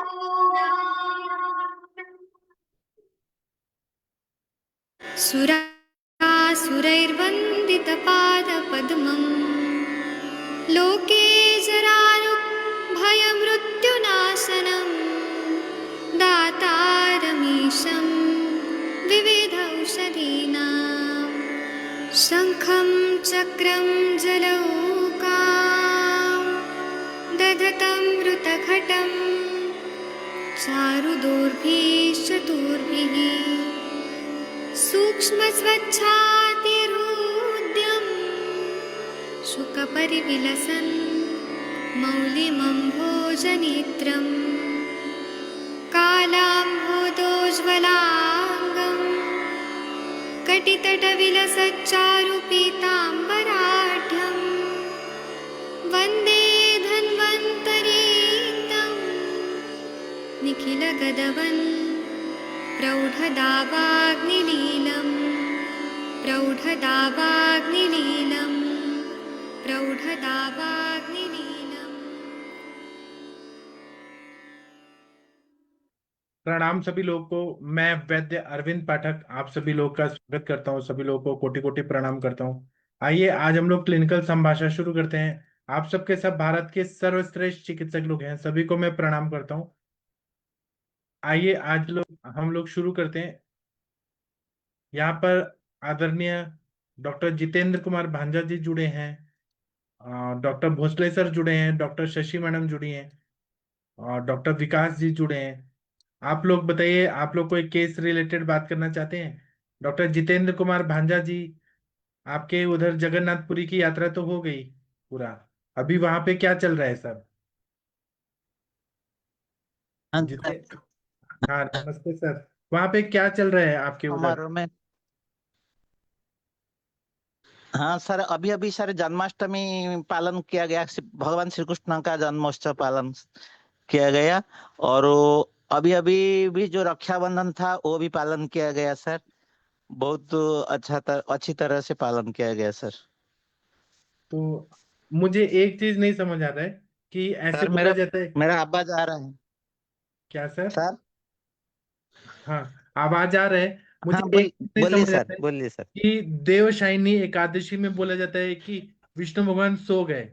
सुरासुरैर्वन्दितपादपद्मम् लोके जरारुभयमृत्युनाशनं दातारमीशं विविधौषधीनां शङ्खं चक्रं जलौकां दधतं मृतघटं चारुदोर्भिश्चतुर्भिः सूक्ष्मस्वच्छातिरुद्यं शुकपरिविलसन् मौलिमम्भोजनेत्रं कालाम्भोदोज्ज्वलाङ्गं कटितटविलसच्चारुपीताम्बराढ्यं वन्दे धन्वन्तरीतं निखिलगदवन् प्रौढदावाग्निलीलं प्रौढदावाग्निलीलं प्रौढदावाग्निलीलम्। प्रणाम सभी लोगों को। मैं वैद्य अरविंद पाठक आप सभी लोग का स्वागत करता हूं। सभी लोगों को कोटि कोटि प्रणाम करता हूं। आइए आज हम लोग क्लिनिकल संभाषण शुरू करते हैं। आप सबके सब भारत के सर्वश्रेष्ठ चिकित्सक लोग हैं, सभी को मैं प्रणाम करता हूं। आइए आज हम लोग शुरू करते हैं। यहाँ पर आदरणीय डॉक्टर जितेंद्र कुमार भांजा जी जुड़े हैं, डॉक्टर भोसले सर जुड़े हैं, डॉक्टर शशि मैडम जुड़ी हैं और डॉक्टर विकास जी जुड़े हैं। आप लोग बताइए, आप लोग कोई केस रिलेटेड बात करना चाहते हैं? डॉक्टर जितेंद्र कुमार भांजा जी, आपके उधर जगन्नाथपुरी की यात्रा तो हो गई पूरा, अभी वहां पे क्या चल रहा है सर? जिते हाँ नमस्ते सर, वहां पे क्या चल रहा है आपके उधर? हमारे में हाँ सर, अभी अभी सर जन्माष्टमी पालन किया गया, भगवान श्री कृष्ण का जन्मोत्सव पालन किया गया। और अभी अभी भी जो रक्षाबंधन था वो भी पालन किया गया सर। बहुत अच्छी तरह से पालन किया गया सर। तो मुझे एक चीज नहीं समझ आ रहा है कि ऐसे सर बोला मेरा जाता है। मेरा आवाज आ रहा है क्या सर? सर? हाँ आवाज आ रहा है। मुझे हाँ एक चीज नहीं बोलिए समझ सर, आता है बोलिए सर। कि देवशायनी एकादशी में बोला जाता है कि विष्णु भगवान सो गए,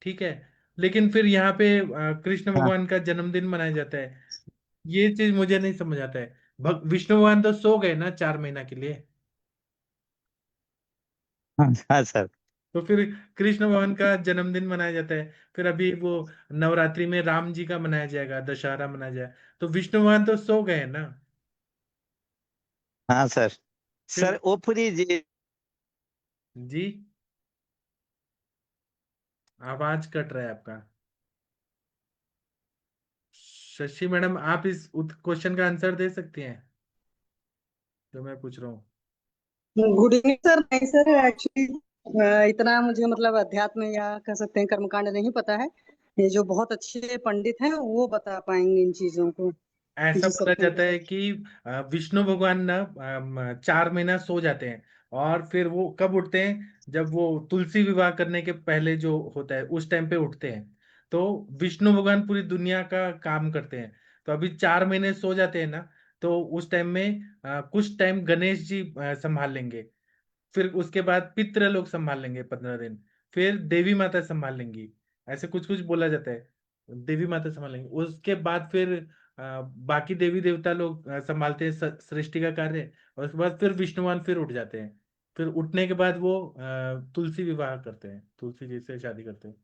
ठीक है, लेकिन फिर यहाँ पे कृष्ण हाँ भगवान का जन्मदिन मनाया जाता है। ये चीज मुझे नहीं समझ आता है। विष्णु भगवान तो सो गए ना 4 महीना के लिए, हाँ हाँ सर। तो फिर कृष्ण भगवान का जन्मदिन मनाया जाता है। फिर अभी वो नवरात्रि में राम जी का मनाया जाएगा, दशहरा मनाया जाएगा, तो विष्णु भगवान तो सो गए ना। हाँ सर। फिर सर वो पूरी जी। जी आवाज कट रहा है आपका। शशि मैडम, आप इस क्वेश्चन का आंसर दे सकती हैं जो मैं पूछ रहा हूँ? Good evening sir. नहीं सर, एक्चुअली इतना मुझे मतलब अध्यात्म या कह सकते हैं कर्मकांड नहीं पता है। ये जो बहुत अच्छे पंडित हैं वो बता पाएंगे इन चीजों को। ऐसा जी बोला सर, थैंक जाता यू है सर। कि विष्णु भगवान ना 4 महीना सो जाते हैं और फिर वो कब उठते हैं? जब वो तुलसी विवाह करने के पहले जो होता है उस टाइम पे उठते हैं। तो विष्णु भगवान पूरी दुनिया का काम करते हैं, तो अभी 4 महीने सो जाते हैं ना, तो उस टाइम में कुछ टाइम गणेश जी संभाल लेंगे। फिर उसके बाद पितृ लोग संभाल लेंगे 15 दिन। फिर देवी माता संभाल लेंगी, ऐसे कुछ कुछ बोला जाता है। देवी माता संभाल लेंगे, उसके बाद फिर बाकी देवी देवता लोग संभालते हैं सृष्टि का कार्य। और उसके बाद फिर विष्णुवान फिर उठ जाते हैं। फिर उठने के बाद वो तुलसी विवाह करते हैं, तुलसी जी से शादी करते हैं।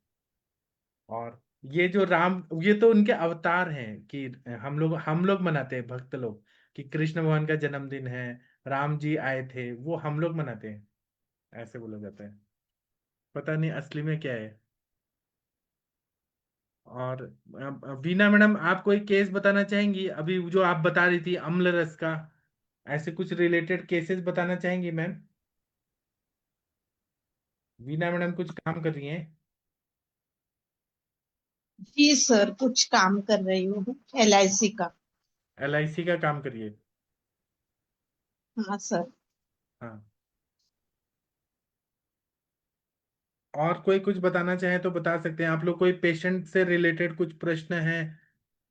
और ये जो राम, ये तो उनके अवतार हैं कि हम लोग मनाते हैं, भक्त लोग, कि कृष्ण भगवान का जन्मदिन है, राम जी आए थे, वो हम लोग मनाते हैं, ऐसे बोला जाता है। पता नहीं असली में क्या है। और वीना मैडम, आप कोई केस बताना चाहेंगी? अभी जो आप बता रही थी अम्ल रस का, ऐसे कुछ रिलेटेड केसेस बताना चाहेंगी मैम? वीना मैडम कुछ काम कर रही हैं? जी सर, कुछ काम कर रही हूँ LIC का। LIC का काम करिए। हाँ सर। हाँ, और कोई कुछ बताना चाहे तो बता सकते हैं आप लोग। कोई पेशेंट से रिलेटेड कुछ प्रश्न है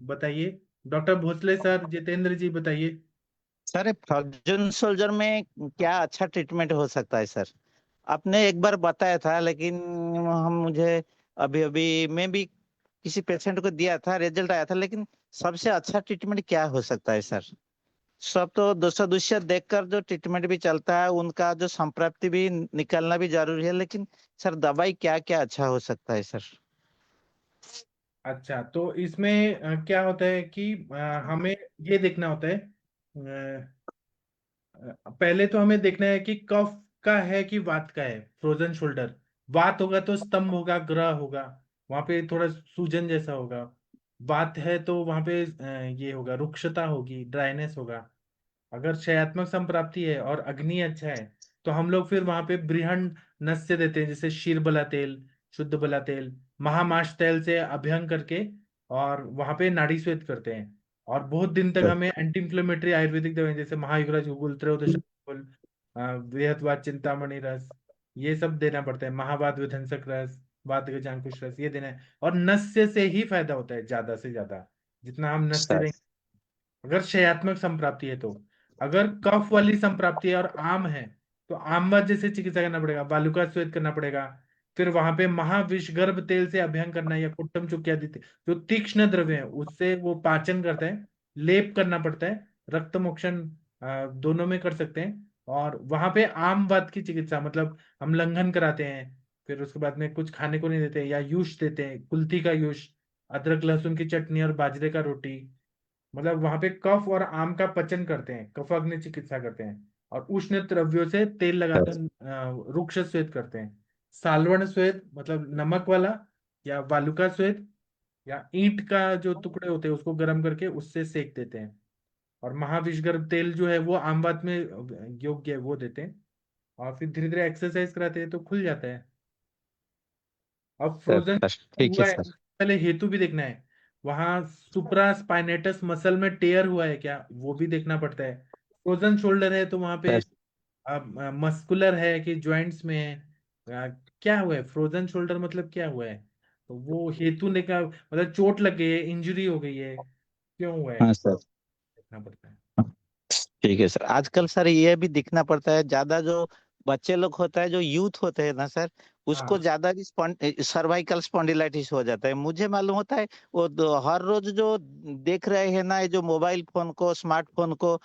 बताइए। डॉक्टर भोसले सर, जितेंद्र जी बताइए। सर फ्रोजन सोल्जर में क्या अच्छा ट्रीटमेंट हो सकता है सर? आपने एक बार बताया था, लेकिन हम मुझे अभी अभी मैं भी किसी पेशेंट को दिया था, रिजल्ट आया था, लेकिन सबसे अच्छा ट्रीटमेंट क्या हो सकता है सर? सब तो दोषा दुष्य देखकर जो ट्रीटमेंट भी चलता है, उनका जो संप्राप्ति भी निकालना भी जरूरी है, लेकिन सर दवाई क्या क्या अच्छा हो सकता है सर? अच्छा, तो इसमें क्या होता है कि हमें ये देखना होता है, पहले तो हमें देखना है कि कफ का है कि वात का है। फ्रोजन शोल्डर वात होगा तो स्तंभ होगा, ग्रह होगा, वहां पे थोड़ा सूजन जैसा होगा। वात है तो वहां पे ये होगा, रुक्षता होगी, ड्राइनेस होगा। अगर क्षयात्मक संप्राप्ति है और अग्नि अच्छा है, तो हम लोग फिर वहां पे बृहन नस्य देते हैं, जैसे क्षीरबला तेल, शुद्ध बला तेल, महामाश तेल से अभ्यंग करके, और वहां पे नाड़ी स्वेद करते हैं। और बहुत दिन तक हमें एंटी इंफ्लेमेटरी आयुर्वेदिक दवाएं जैसे महायुगराज गुगुल, त्रयोदश बेहतवाद चिंतामणि रस, ये सब देना पड़ता है। महावात विध्वंसक रस, वात गजांकुश रस, ये देना है। और नस्य से ही फायदा होता है ज्यादा से ज्यादा, जितना हम नस्य सर देंगे, अगर क्षयात्मक संप्राप्ति है तो। अगर कफ वाली संप्राप्ति है और आम है, तो आमवत जैसे चिकित्सा करना पड़ेगा, बालुका स्वेद करना पड़ेगा। फिर वहां पे महाविषगर्भ तेल से अभ्यंग करना है, या कुट्टम चुक्की आदि जो तीक्ष्ण द्रव्य है उससे वो पाचन करता है, लेप करना पड़ता है। रक्त मोक्षण दोनों में कर सकते हैं। और वहां पे आम वात की चिकित्सा मतलब हम लंघन कराते हैं, फिर उसके बाद में कुछ खाने को नहीं देते, या यूष देते हैं, कुल्थी का यूष, अदरक लहसुन की चटनी और बाजरे का रोटी। मतलब वहां पे कफ और आम का पचन करते हैं, कफाग्नि चिकित्सा करते हैं। और उष्ण द्रव्यों से तेल लगाकर रुक्ष स्वेद करते हैं। सालवण स्वेद मतलब नमक वाला, या वालुका स्वेद, या ईंट का जो टुकड़े होते हैं उसको गर्म करके उससे सेक देते हैं। और महाविषगर्भ तेल जो है वो आमवात में योग्य है, वो देते हैं। और फिर धीरे धीरे एक्सरसाइज कराते हैं तो खुल जाता है। अब सर फ्रोजन सर, ठीक है हुआ है, सर। पहले हेतु भी देखना है। वहां सुप्रा स्पाइनेटस मसल में टेयर हुआ है क्या, वो भी देखना पड़ता है। फ्रोजन शोल्डर है तो वहां पे सर मस्कुलर है कि जॉइंट्स में है, क्या हुआ है फ्रोजन शोल्डर, मतलब क्या हुआ है। तो वो हेतु ने का मतलब चोट लग गई है, इंजरी हो गई है, क्यों हुआ है, हाँ सर, देखना पड़ता है। ठीक है सर। आजकल सर ये भी दिखना पड़ता है, ज्यादा जो बच्चे लोग होता है, जो यूथ होते हैं ना सर, उसको हाँ ज्यादा भी सर्वाइकल स्पॉन्डिलाइटिस हो जाता है। मुझे मालूम होता है वो हर रोज जो देख रहे हैं ना, ये जो मोबाइल फोन को, स्मार्टफोन को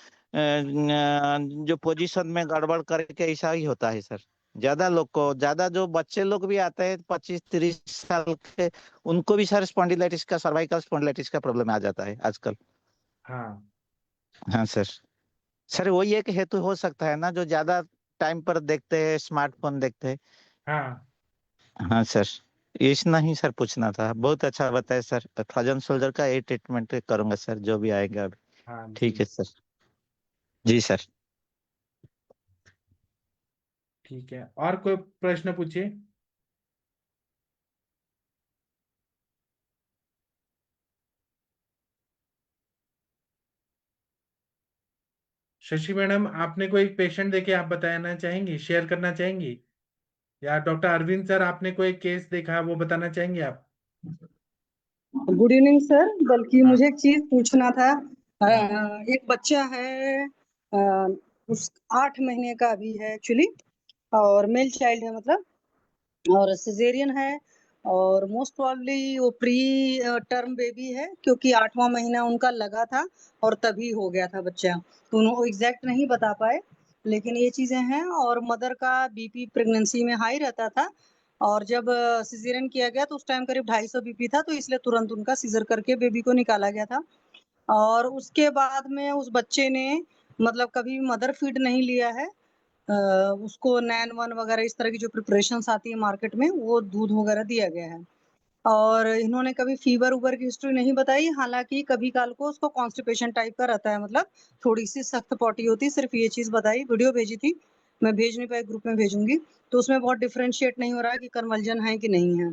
जो पोजीशन में गड़बड़ करके, ऐसा ही होता है सर। ज्यादा लोग को, ज्यादा जो बच्चे लोग भी आते हैं 25-30 साल के, उनको भी सर स्पॉन्डिलाइटिस का, सर्वाइकल स्पॉन्डिलाइटिस का प्रॉब्लम आ जाता है आजकल। हाँ हाँ सर। सर वही एक हेतु हो सकता है ना, जो ज्यादा टाइम पर देखते हैं, स्मार्टफोन देखते हैं। हाँ हाँ सर, इतना ही सर पूछना था। बहुत अच्छा बताया सर। फ्रोजन सोल्जर का ये ट्रीटमेंट करूंगा सर, जो भी आएगा अभी। हाँ ठीक जी, है सर। जी सर। ठीक है। और कोई प्रश्न पूछिए। शशि मैडम, आपने कोई पेशेंट देखे आप बताना चाहेंगी, शेयर करना चाहेंगी? या डॉक्टर अरविंद सर, आपने कोई केस देखा वो बताना चाहेंगे आप? Good evening sir. बल्कि हाँ मुझे एक चीज पूछना था। हाँ एक बच्चा है, अ, उस 8 महीने का अभी है एक्चुअली, और मेल चाइल्ड है मतलब, और सिजेरियन है। और मोस्ट प्रोबेबली वो प्री टर्म बेबी है, क्योंकि 8वां महीना उनका लगा था और तभी हो गया था बच्चा। तो उन्होंने एग्जैक्ट नहीं बता पाए, लेकिन ये चीजें हैं। और मदर का बीपी प्रेगनेंसी में हाई रहता था, और जब सिजेरियन किया गया तो उस टाइम करीब 250 बीपी था, तो इसलिए तुरंत उनका सीजर करके बेबी को निकाला गया था। और उसके बाद में उस बच्चे ने मतलब कभी मदर फीड नहीं लिया है। उसको नैन वन वगैरह इस तरह की जो प्रिपरेशंस आती है मार्केट में, वो दूध वगैरह दिया गया है। और इन्होंने कभी फीवर उबर की हिस्ट्री नहीं बताई, हालांकि कभी काल को उसको कॉन्स्टिपेशन टाइप का रहता है, मतलब थोड़ी सी सख्त पॉटी होती है। सिर्फ ये चीज बताई, वीडियो भेजी थी, मैं भेज नहीं पाई, ग्रुप में भेजूंगी। तो उसमें बहुत डिफ्रेंशिएट नहीं हो रहा है कि कन्वल्जन है कि नहीं है।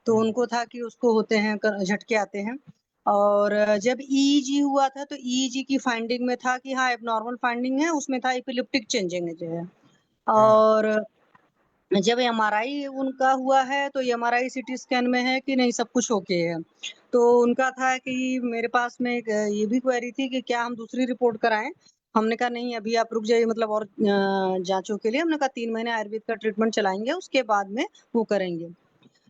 तो हम्म, उनको था कि उसको होते हैं, झटके आते हैं। और जब ईईजी हुआ था तो ईईजी की फाइंडिंग में था कि हाँ एबनॉर्मल फाइंडिंग है, उसमें था एपिलिप्टिक चेंजिंग जो है। हाँ और जब एमआरआई उनका हुआ है तो एमआरआई सीटी स्कैन में है कि नहीं सब कुछ ओके है। तो उनका था कि मेरे पास में एक ये भी क्वेरी थी कि क्या हम दूसरी रिपोर्ट कराएं। हमने कहा नहीं, अभी आप रुक जाइए, मतलब और जांचों के लिए। हमने कहा 3 महीने आयुर्वेद का ट्रीटमेंट चलाएंगे, उसके बाद में वो करेंगे।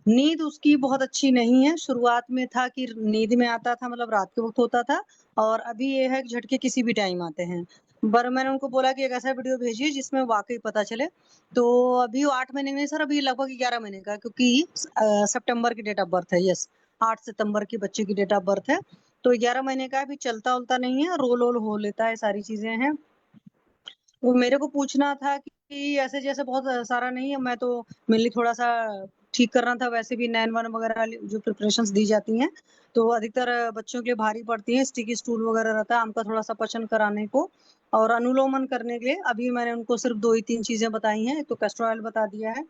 नींद उसकी बहुत अच्छी नहीं है। शुरुआत में था कि नींद में आता था, मतलब रात के वक्त होता था, और अभी ये है कि झटके किसी भी टाइम आते हैं। पर मैंने उनको बोला कि एक ऐसा वीडियो भेजिए जिसमें वाकई पता चले। तो अभी वो 8 महीने में सर, अभी लगभग 11 महीने का, क्योंकि सितंबर की डेट ऑफ बर्थ है। यस, 8 सितंबर की बच्चे की डेट ऑफ बर्थ है। तो 11 महीने का अभी चलता उलता नहीं है, रोल वोल हो लेता है, सारी चीजें हैं। वो मेरे को पूछना था कि ऐसे जैसे बहुत सारा नहीं है, मैं तो मेनली थोड़ा सा ठीक करना था। वैसे भी नैन वन वगैरह वाली जो प्रिपरेशंस दी जाती हैं तो अधिकतर बच्चों के लिए भारी पड़ती हैं। स्टिकी स्टूल वगैरह रहता है, आम का थोड़ा सा पचन कराने को और अनुलोमन करने के लिए अभी मैंने उनको सिर्फ 2 ही 3 चीजें बताई हैं। एक तो कैस्टर ऑयल बता दिया है,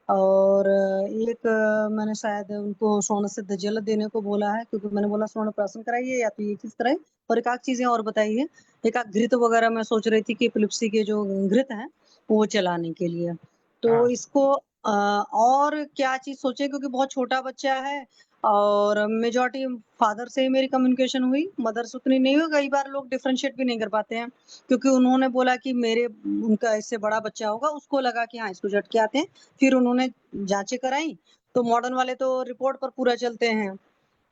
और एक मैंने शायद उनको स्वर्ण सिद्ध जल देने को बोला है, क्योंकि मैंने बोला स्वर्ण प्राशन कराइए या तो ये चीज कराइए। और एक आध चीजें और बताई है। एक आध घृत वगैरह मैं सोच रही थी कि एपिलेप्सी के जो घृत हैं वो चलाने के लिए। तो हाँ इसको और क्या चीज सोचे, क्योंकि बहुत छोटा बच्चा है और मेजॉरिटी फादर से ही मेरी कम्युनिकेशन हुई, मदर से उतनी नहीं हुई। कई बार लोग डिफरेंशिएट भी नहीं कर पाते हैं, क्योंकि उन्होंने बोला कि मेरे उनका इससे बड़ा बच्चा होगा, उसको लगा कि हाँ इसको झटके आते हैं। फिर उन्होंने जांचें कराई तो मॉडर्न वाले तो रिपोर्ट पर पूरा चलते हैं।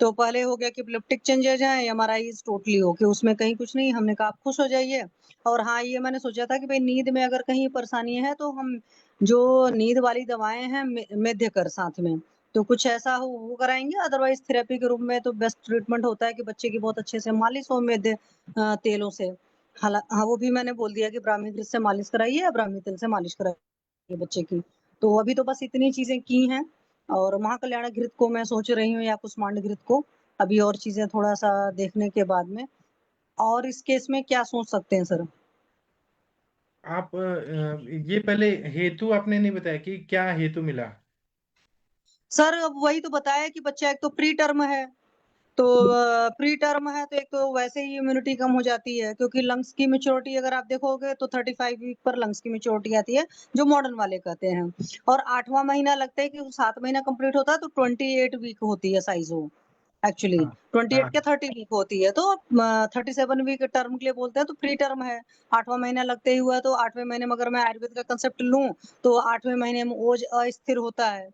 तो पहले हो गया कि एपिलेप्टिक चेंजेज है, एमआरआई टोटली ओके, उसमें कहीं कुछ नहीं। हमने कहा आप खुश हो जाइए। और हाँ, ये मैंने सोचा था कि भाई नींद में अगर कहीं परेशानी है तो हम जो नींद वाली दवाएं हैं मेध्य कर साथ में, तो कुछ ऐसा हो वो कराएंगे। अदरवाइज थेरेपी के रूप में तो बेस्ट ट्रीटमेंट होता है कि बच्चे की बहुत अच्छे से मालिश हो मेध्य तेलों से। हाँ, वो भी मैंने बोल दिया कि ब्राह्मी घृत से मालिश कराइए या ब्राह्मी तेल से मालिश कराइए बच्चे की। तो अभी तो बस इतनी चीजें की हैं। और महाकल्याण घृत को मैं सोच रही हूँ या कुष्मांड घृत को, अभी और चीजें थोड़ा सा देखने के बाद में। और इस केस में क्या सोच सकते हैं सर? आप ये पहले हेतु आपने नहीं बताया कि क्या हेतु मिला। सर अब वही तो बताया कि बच्चा एक तो प्री टर्म है, तो प्री टर्म है तो एक तो वैसे ही इम्यूनिटी कम हो जाती है, क्योंकि लंग्स की मेच्योरिटी अगर आप देखोगे तो 35 वीक पर लंग्स की मेच्योरिटी आती है, जो मॉडर्न वाले कहते हैं। और 8वां महीना लगता है कि 7 महीना कंप्लीट होता है तो 28 वीक होती है साइज वो। एक्चुअली हाँ 28 हाँ के 30 वीक होती है, तो 37 वीक टर्म के लिए बोलते हैं, तो प्री टर्म है। 8वां महीना लगते ही हुआ है, तो 8वें महीने में अगर मैं आयुर्वेद का कंसेप्ट लूं तो 8वें महीने में ओज अस्थिर होता है।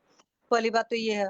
पहली बात तो ये है।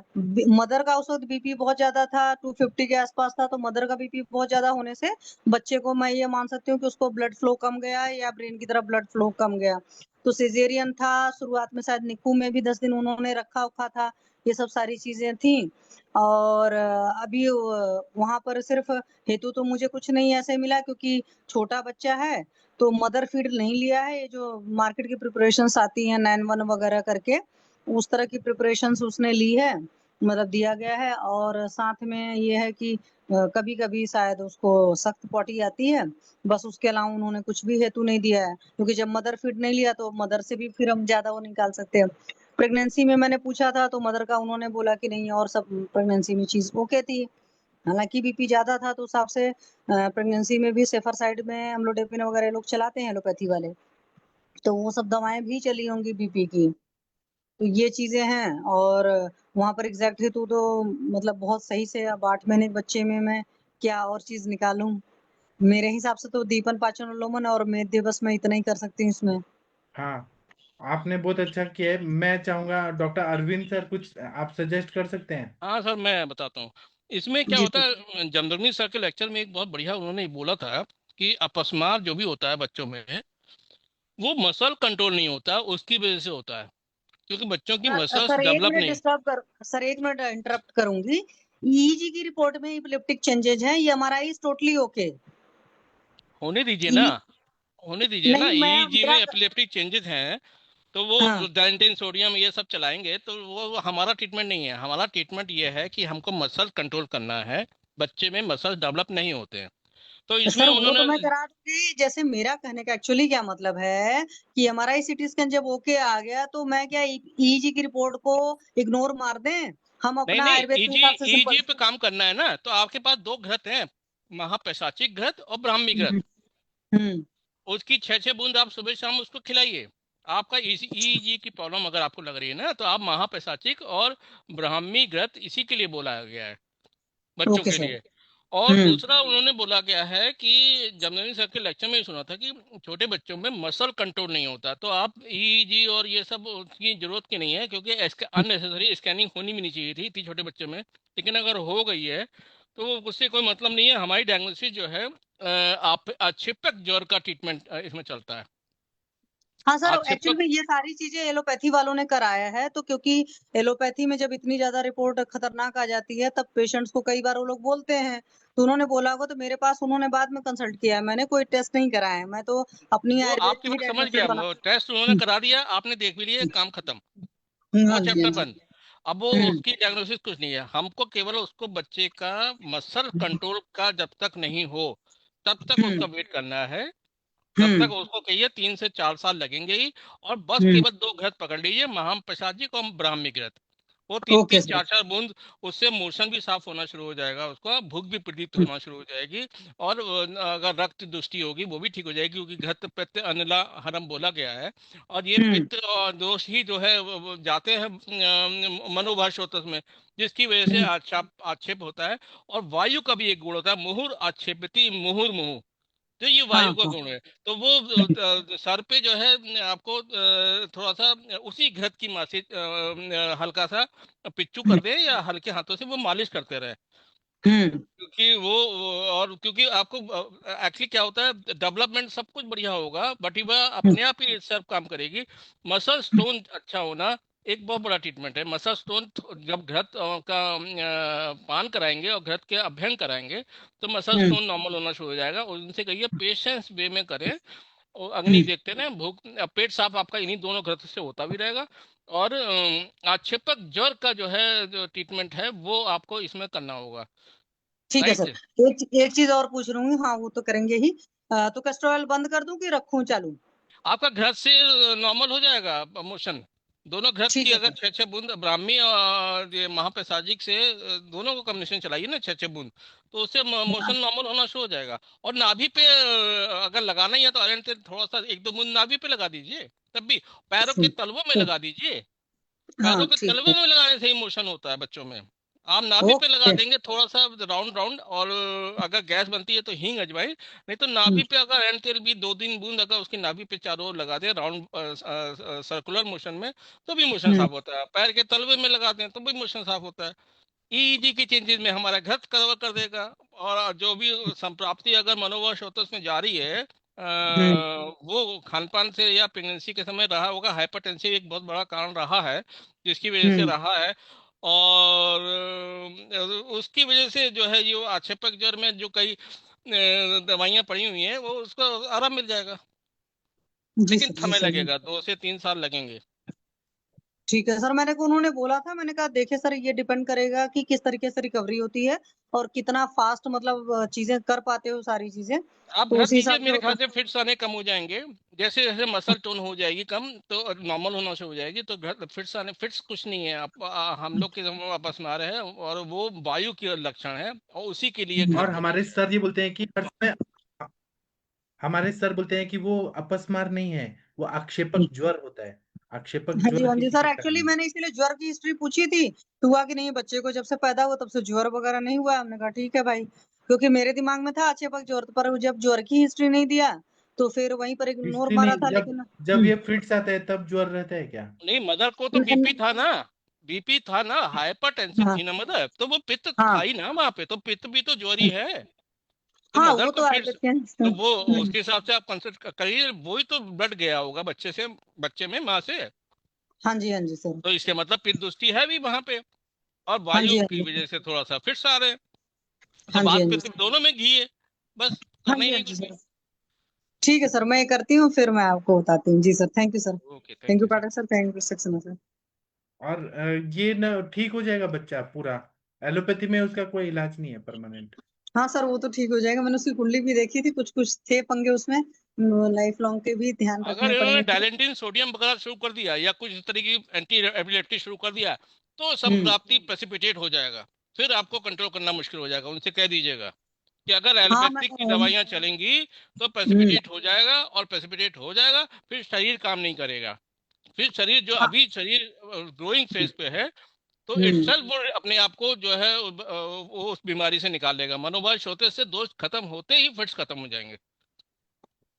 मदर का उस वक्त बीपी बहुत ज्यादा था, 250 के आसपास था, तो मदर का बीपी बहुत ज्यादा होने से बच्चे को मैं ये मान सकती हूँ कि उसको ब्लड फ्लो कम गया या ब्रेन की तरफ ब्लड फ्लो कम गया। तो सिजेरियन था शुरुआत में, शायद निक्कू में भी 10 दिन उन्होंने रखा उखा था। ये सब सारी चीजें थी। और अभी वहां पर सिर्फ हेतु तो मुझे कुछ नहीं ऐसे मिला, क्योंकि छोटा बच्चा है तो मदर फीड नहीं लिया है। ये जो मार्केट की प्रिपरेशंस आती हैं 9-1 वगैरह करके, उस तरह की प्रिपरेशंस उसने ली है, मतलब दिया गया है। और साथ में ये है कि कभी कभी शायद उसको सख्त पॉटी आती है, बस उसके अलावा उन्होंने कुछ भी हेतु नहीं दिया है, क्योंकि जब मदर फीड नहीं लिया तो मदर से भी फिर हम ज्यादा वो निकाल सकते हैं। प्रेगनेंसी में मैंने पूछा था तो मदर का उन्होंने बोला कि नहीं, और सब प्रेगनेंसी में चीज ओके थी। हालांकि बीपी ज्यादा था तो उस हिसाब से प्रेगनेंसी में भी सेफर साइड में अम्लोडेपिन वगैरह लोग चलाते हैं एलोपैथी वाले, तो वो सब दवाएं भी चली होंगी बीपी की। तो ये चीजें हैं। और वहां पर एग्जैक्ट हेतु तो मतलब बहुत सही से, अब 8 महीने के बच्चे में मैं क्या और चीज निकालूं? मेरे हिसाब से तो दीपन पाचन उल्लंघन और मेद बस मैं इतना ही कर सकती हूँ इसमें। हाँ, आपने बहुत अच्छा किया है। मैं चाहूंगा डॉक्टर अरविंद सर कुछ आप सजेस्ट कर सकते हैं। हाँ सर, मैं बताता हूँ। इसमें क्या जी होता है, जमदग्नि सर के लेक्चर में एक बहुत बढ़िया उन्होंने बोला था कि अपस्मार जो भी होता है बच्चों में, वो मसल कंट्रोल नहीं होता, उसकी वजह से होता है, क्योंकि बच्चों की सर। मसल्स सर एक डेवलप मिनट नहीं। डिस्टर्ब कर, सर एक मिनट इंटरप्ट करूंगी। ईईजी की रिपोर्ट में इपिलेप्टिक चेंजेज है, ये हमारा इज टोटली ओके। होने दीजिए ना, ई होने दीजिए ना। नहीं, मैं ईईजी में मेरा एपिलेप्टिक चेंजेस हैं तो वो हाँ डाइंटेन सोडियम ये सब चलाएंगे, तो वो हमारा ट्रीटमेंट नहीं है। हमारा ट्रीटमेंट ये है कि हमको मसल कंट्रोल करना है, बच्चे में मसल डेवलप नहीं होते हैं। तो इसमें सर, वो तो उन्होंने, मैं करा दूंगी। जैसे मेरा कहने का एक्चुअली क्या मतलब है कि हमारा सीटी स्कैन जब ओके आ गया तो मैं क्या ईजी की रिपोर्ट को इग्नोर मार दें? हम नहीं अपना नहीं, आयुर्वेद के ईजी हिसाब से ईजी सिंपल। पे काम करना है ना, तो आपके पास दो घृत हैं, महापैशाचिक घृत और ब्राह्मी घृत। हम्म हम्म, उसकी 6-6 बूंद आप सुबह शाम उसको खिलाइए। आपका ईईजी की प्रॉब्लम अगर आपको लग रही है ना, तो आप महापैशाचिक और ब्राह्मी घृत इसी के लिए बोला गया है बच्चों ओके के सर। लिए। और दूसरा उन्होंने बोला गया है कि जमननी सर के लेक्चर में ही सुना था कि छोटे बच्चों में मसल कंट्रोल नहीं होता, तो आप ईईजी और ये सब की जरूरत की नहीं है, क्योंकि अननेसेसरी स्कैनिंग होनी भी नहीं चाहिए थी इतनी छोटे बच्चे में। लेकिन अगर हो गई है तो उससे कोई मतलब नहीं है। हमारी डायग्नोसिस जो है आप आक्षेपक ज्वर का ट्रीटमेंट इसमें चलता है। हाँ सर, एक्चुअली आक्षेपक में ये सारी चीजें एलोपैथी वालों ने कराया है, तो क्योंकि एलोपैथी में जब इतनी ज्यादा रिपोर्ट खतरनाक आ जाती है तब पेशेंट्स को कई बार वो लोग बोलते हैं, तो उन्होंने बोला होगा, तो मेरे पास उन्होंने बाद में कंसल्ट किया है, मैंने कोई टेस्ट नहीं कराया है, मैं तो अपनी वो आयुर्वेद आपकी की ही बात समझ डायग्नोसिस गया, बना। वो टेस्ट उन्होंने करा दिया, आपने देख भी लिया, काम खत्म, हाँ वो जी, हाँ चैप्टर जी। बंद। अब वो हम्म उसकी डायग्नोसिस कुछ नहीं है, हमको केवल उसको बच्चे का मसल कंट्रोल का जब तक नहीं हो तब तक उसका हम्म वेट करना है। तब हम्म तक उसको कहिए 3 से 4 साल लगेंगे ही। और बस हम्म केवल 2 घृत पकड़ लीजिए, महापैशाचिक और ब्राह्मी घृत। वो तीन ओके तीन सर। चार चार बूंद, उससे मोशन भी साफ होना शुरू हो जाएगा, उसका भूख भी प्रदीप्त होना शुरू हो जाएगी। और अगर रक्त दृष्टि होगी वो भी ठीक हो जाएगी, क्योंकि घृत पित्त अनिला हरम बोला गया है। और ये हम्म पित्त और दोष ही जो है वो जाते हैं मनोभाषोतस में, जिसकी वजह से हम्म, आक्षेप होता है। और वायु का भी एक गुण होता है, मुहुर आक्षेपति मुहुर मुहु, तो ये हाँ वायु का हाँ। गुण है। तो वो सर पे जो है आपको थोड़ा सा उसी घृत की मालिश, हल्का सा पिच्चू कर दे या हल्के हाथों से वो मालिश करते रहे। हम्म क्योंकि और क्योंकि आपको एक्चुअली क्या होता है, डेवलपमेंट सब कुछ बढ़िया होगा बट वह हम्म अपने आप ही सर्व काम करेगी। मसल स्टोन अच्छा होना एक बहुत बड़ा ट्रीटमेंट है। मसल स्टोन जब घृत का पान कराएंगे और घृत के अभ्यंग कराएंगे तो मसल हम्म स्टोन नॉर्मल होना शुरू हो जाएगा। और उनसे कहिए पेशेंस वे में करें, और अग्नि हम्म, देखते रहे, भूख पेट साफ आपका इन्हीं दोनों घृत से होता भी रहेगा। और आक्षेपक ज्वर का जो है जो ट्रीटमेंट है वो आपको इसमें करना होगा। ठीक है सर। राइट। एक चीज और पूछ रही हूँ, हाँ वो तो करेंगे ही। तो कैस्टर ऑयल बंद कर दूं कि रखूं चालू? आपका घृत से नॉर्मल हो जाएगा मोशन। दोनों घृत की ठीक है अगर सर। 6 6 बूंद ब्राह्मी और ये महापैसाजिक से दोनों को कॉम्बिनेशन चलाइए ना 6 6 बूंद, तो उससे मोशन नॉर्मल होना शुरू हो जाएगा। और नाभि पे अगर लगाना ही है तो आयरन तेल थोड़ा सा 1 2 बूंद नाभि पे लगा दीजिए। तब भी पैरों के तलवों में लगा दीजिए। हाँ पैरों के ठीक तलवे है। में लगाने से ही मोशन होता है बच्चों में। आप नाभि पे लगा ओके। देंगे थोड़ा सा राउंड राउंड, और अगर गैस बनती है तो हींग अजवाइन, नहीं तो हम्म नाभि पे अगर एंड तेल भी 2 3 बूंद अगर उसकी नाभि पे चारों ओर लगा दे राउंड सर्कुलर मोशन में, तो भी मोशन हम्म साफ होता है। पैर के तलवे में लगा दें तो भी मोशन साफ होता है। ईईजी की चेंजेस में हमारा घर कवर कर देगा। और जो भी संप्राप्ति अगर मनोवश होता है उसमें जारी है, हम्म वो खान पान से या प्रेगनेंसी के समय रहा होगा, हाइपरटेंसिव एक बहुत बड़ा कारण रहा है जिसकी वजह से हम्म रहा है। और उसकी वजह से जो है ये आक्षेपक ज्वर में जो कई दवाइयाँ पड़ी हुई हैं वो उसको आराम मिल जाएगा। जी लेकिन सर, जी समय सर। लगेगा, 2 से 3 साल लगेंगे। ठीक है सर, मैंने को उन्होंने बोला था, मैंने कहा देखिए सर, ये डिपेंड करेगा कि किस तरीके से रिकवरी होती है और कितना फास्ट मतलब चीजें कर पाते हो सारी चीजें, आप तो घर उसी दीजिए, हिसाब से मेरे होता ख्याल है। से फिट्स आने कम हो जाएंगे। जैसे जैसे मसल टोन हो जाएगी कम तो नॉर्मल होना शुरू हो जाएगी, तो घर फिट्स आने, फिट्स कुछ नहीं है। आप हम लोग के आपस में आ रहे हैं और वो वायु के लक्षण है और उसी के लिए और घृत होता हमारे है। सर ये बोलते हैं कि हर समय हमारे सर बोलते हैं कि वो अपस्मार नहीं है, वो आक्षेपक ज्वर होता है। आक्षेपक हाँ जी, ज्वर हाँ ही जी सर, किसी एक्चुअली कारण। मैंने इसीलिए ज्वर की हिस्ट्री पूछी थी, तो हुआ कि नहीं बच्चे को जब से पैदा हुआ तब से ज्वर वगैरह नहीं हुआ। हमने कहा ठीक है भाई, क्योंकि मेरे दिमाग में था चेपक ज्वर, पर जब ज्वर की हिस्ट्री नहीं दिया तो फिर वहीं पर इग्नोर हिस्ट्री मारा नहीं, था, जब लेकिन जब ये फिट्स आता है तब ज्वर रहता है क्या? नहीं, मदर को तो बीपी था ना, बीपी था ना, हाइपरटेंसिव हाँ थी ना मदर, तो वो पित्त था हाँ ही ना वहां पे, तो पित्त भी तो ज्वरी है। तो हाँ, मदर वो को तो है फिर लेकिन तो वो उसके हिसाब से आप कंसल्ट करिए, वही तो ब्लड गया होगा बच्चे से, बच्चे में माँ से, हाँ जी, हाँ जी सर। तो इसके मतलब पित्त दुष्टि है भी वहां पे। और हाँ वायु जी, हाँ की जी। वजह से थोड़ा सा फिट्स आ रहे हैं। तो हाँ जी, हाँ बात जी पित्त दोनों में घी है, बस हाँ करना ही जी, हाँ नहीं जी कुछ भी। सर। ठीक है सर, मैं ये करती हूँ, फिर मैं आपको बताती हूँ। जी sir, thank you sir. Okay, thank thank you you sir. Pathak sir, thank you Saxena sir. और ये न ठीक हो जाएगा बच्चा पूरा? एलोपैथी में उसका कोई इलाज नहीं है परमानेंट? हाँ सर, वो तो ठीक हो जाएगा, मैंने उसकी कुंडली भी देखी थी, कुछ कुछ थे पंगे उसमें, लाइफ लॉन्ग के भी ध्यान अगर रखने इन्होंने पड़ेंगे फिर। डायलेंटिन सोडियम वगैरह शुरू कर दिया या कुछ इस तरह की एंटी एपिलेप्टिक शुरू कर दिया तो हम्म संप्राप्ति प्रेसिपिटेट हो जाएगा, फिर आपको कंट्रोल करना मुश्किल हो जाएगा, उनसे कह दीजिएगा। कि अगर हाँ एलोपैथिक की मैं दवाइयां चलेंगी तो प्रेसिपिटेट हो जाएगा, और प्रेसिपिटेट हो जाएगा फिर शरीर काम नहीं करेगा। फिर शरीर जो हाँ, अभी शरीर ग्रोइंग फेज पे है, तो हम्म इटसेल्फ वो अपने आप को जो है वो उस बीमारी से निकाल लेगा। मनोबल होते से दोष खत्म होते ही फिट्स खत्म हो जाएंगे।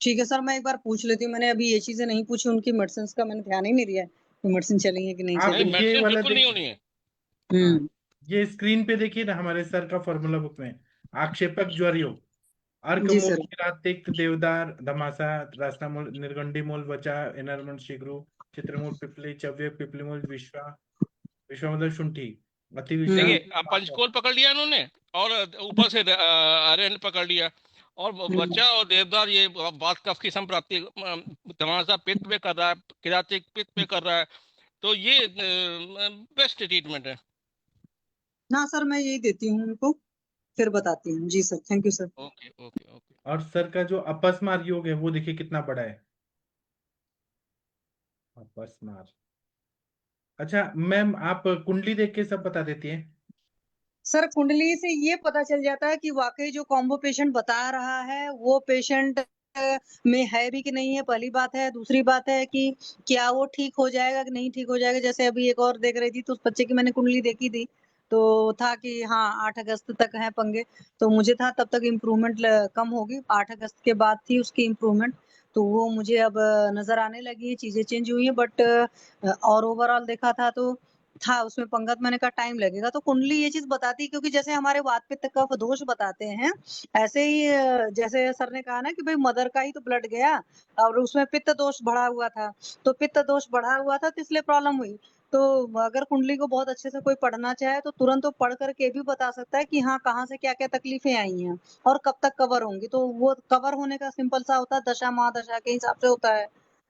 ठीक है सर, मैं एक बार पूछ लेती हूँ। मैंने अभी ये चीजें नहीं पूछी, उनकी मेडिसिन का मैंने ध्यान ही नहीं दिया कि मेडिसिन चली है कि नहीं आप नहीं, चली है। ये मेडिसिन वाला बिल्कुल नहीं होनी है। हाँ, हम्म ये स्क्रीन पे देखिए ना हमारे सर का फॉर्मूला बुक में। आक्षेपक ज्वर योग, जी अर्कमूल, सर। किरातिक, देवदार, धमासा, रासनामूल, निर्गंडीमूल, वचा, इनरमन, शिग्रू, चित्रमूल, पिपली, चव्य, पिपलीमूल, विश्वा, विश्वा मतलब शुंठी, अतिविषा, देखिए, आप पंचकोल पकड़ लिया इन्होंने, और ऊपर से अरेंड पकड़ लिया, और हम्म बच्चा और देवदार ये बात कफ की संप्राप्ति, तमाशा पित्त पे कर रहा है, किरातिक पित्त पे कर रहा है, तो ये बेस्ट ट्रीटमेंट है। हाँ सर, मैं यही देती हूँ उनको, फिर बताती हूँ। जी sir, thank you sir. Okay okay okay. और सर का जो अपस्मार योग है वो देखिए कितना बड़ा है। अपस्मार। अच्छा मैम, आप कुंडली देख के सब बता देती हैं? सर कुंडली से ये पता चल जाता है कि वाकई जो कॉम्बो पेशेंट बता रहा है वो पेशेंट में है भी कि नहीं है, पहली बात है। दूसरी बात है कि क्या वो ठीक हो जाएगा कि नहीं ठीक हो जाएगा। जैसे अभी एक और देख रही थी, तो उस बच्चे की मैंने कुंडली देखी थी, तो था कि हाँ 8 अगस्त तक है पंगे। तो मुझे था तब तक इम्प्रूवमेंट कम होगी, 8 अगस्त के बाद थी उसकी इम्प्रूवमेंट। तो वो मुझे अब नजर आने लगी है, चीजें चेंज हुई है। बट और ओवरऑल देखा था तो था उसमें पंगत। मैंने कहा टाइम लगेगा। तो कुंडली ये चीज बताती है, क्योंकि जैसे हमारे वात पित्त कफ दोष बताते हैं, ऐसे ही जैसे सर ने कहा ना कि भाई मदर का ही तो ब्लड गया और उसमें पित्त दोष बढ़ा हुआ था। तो पित्त दोष बढ़ा हुआ था तो इसलिए प्रॉब्लम हुई। तो अगर कुंडली को बहुत अच्छे से कोई पढ़ना चाहे तो तुरंत तो पढ़ करके भी बता सकता है कि हाँ कहाँ से क्या क्या तकलीफें आई हैं और कब तक कवर होंगी। तो वो कवर होने का सिंपल सा होता है, दशा महादशा के हिसाब से होता है।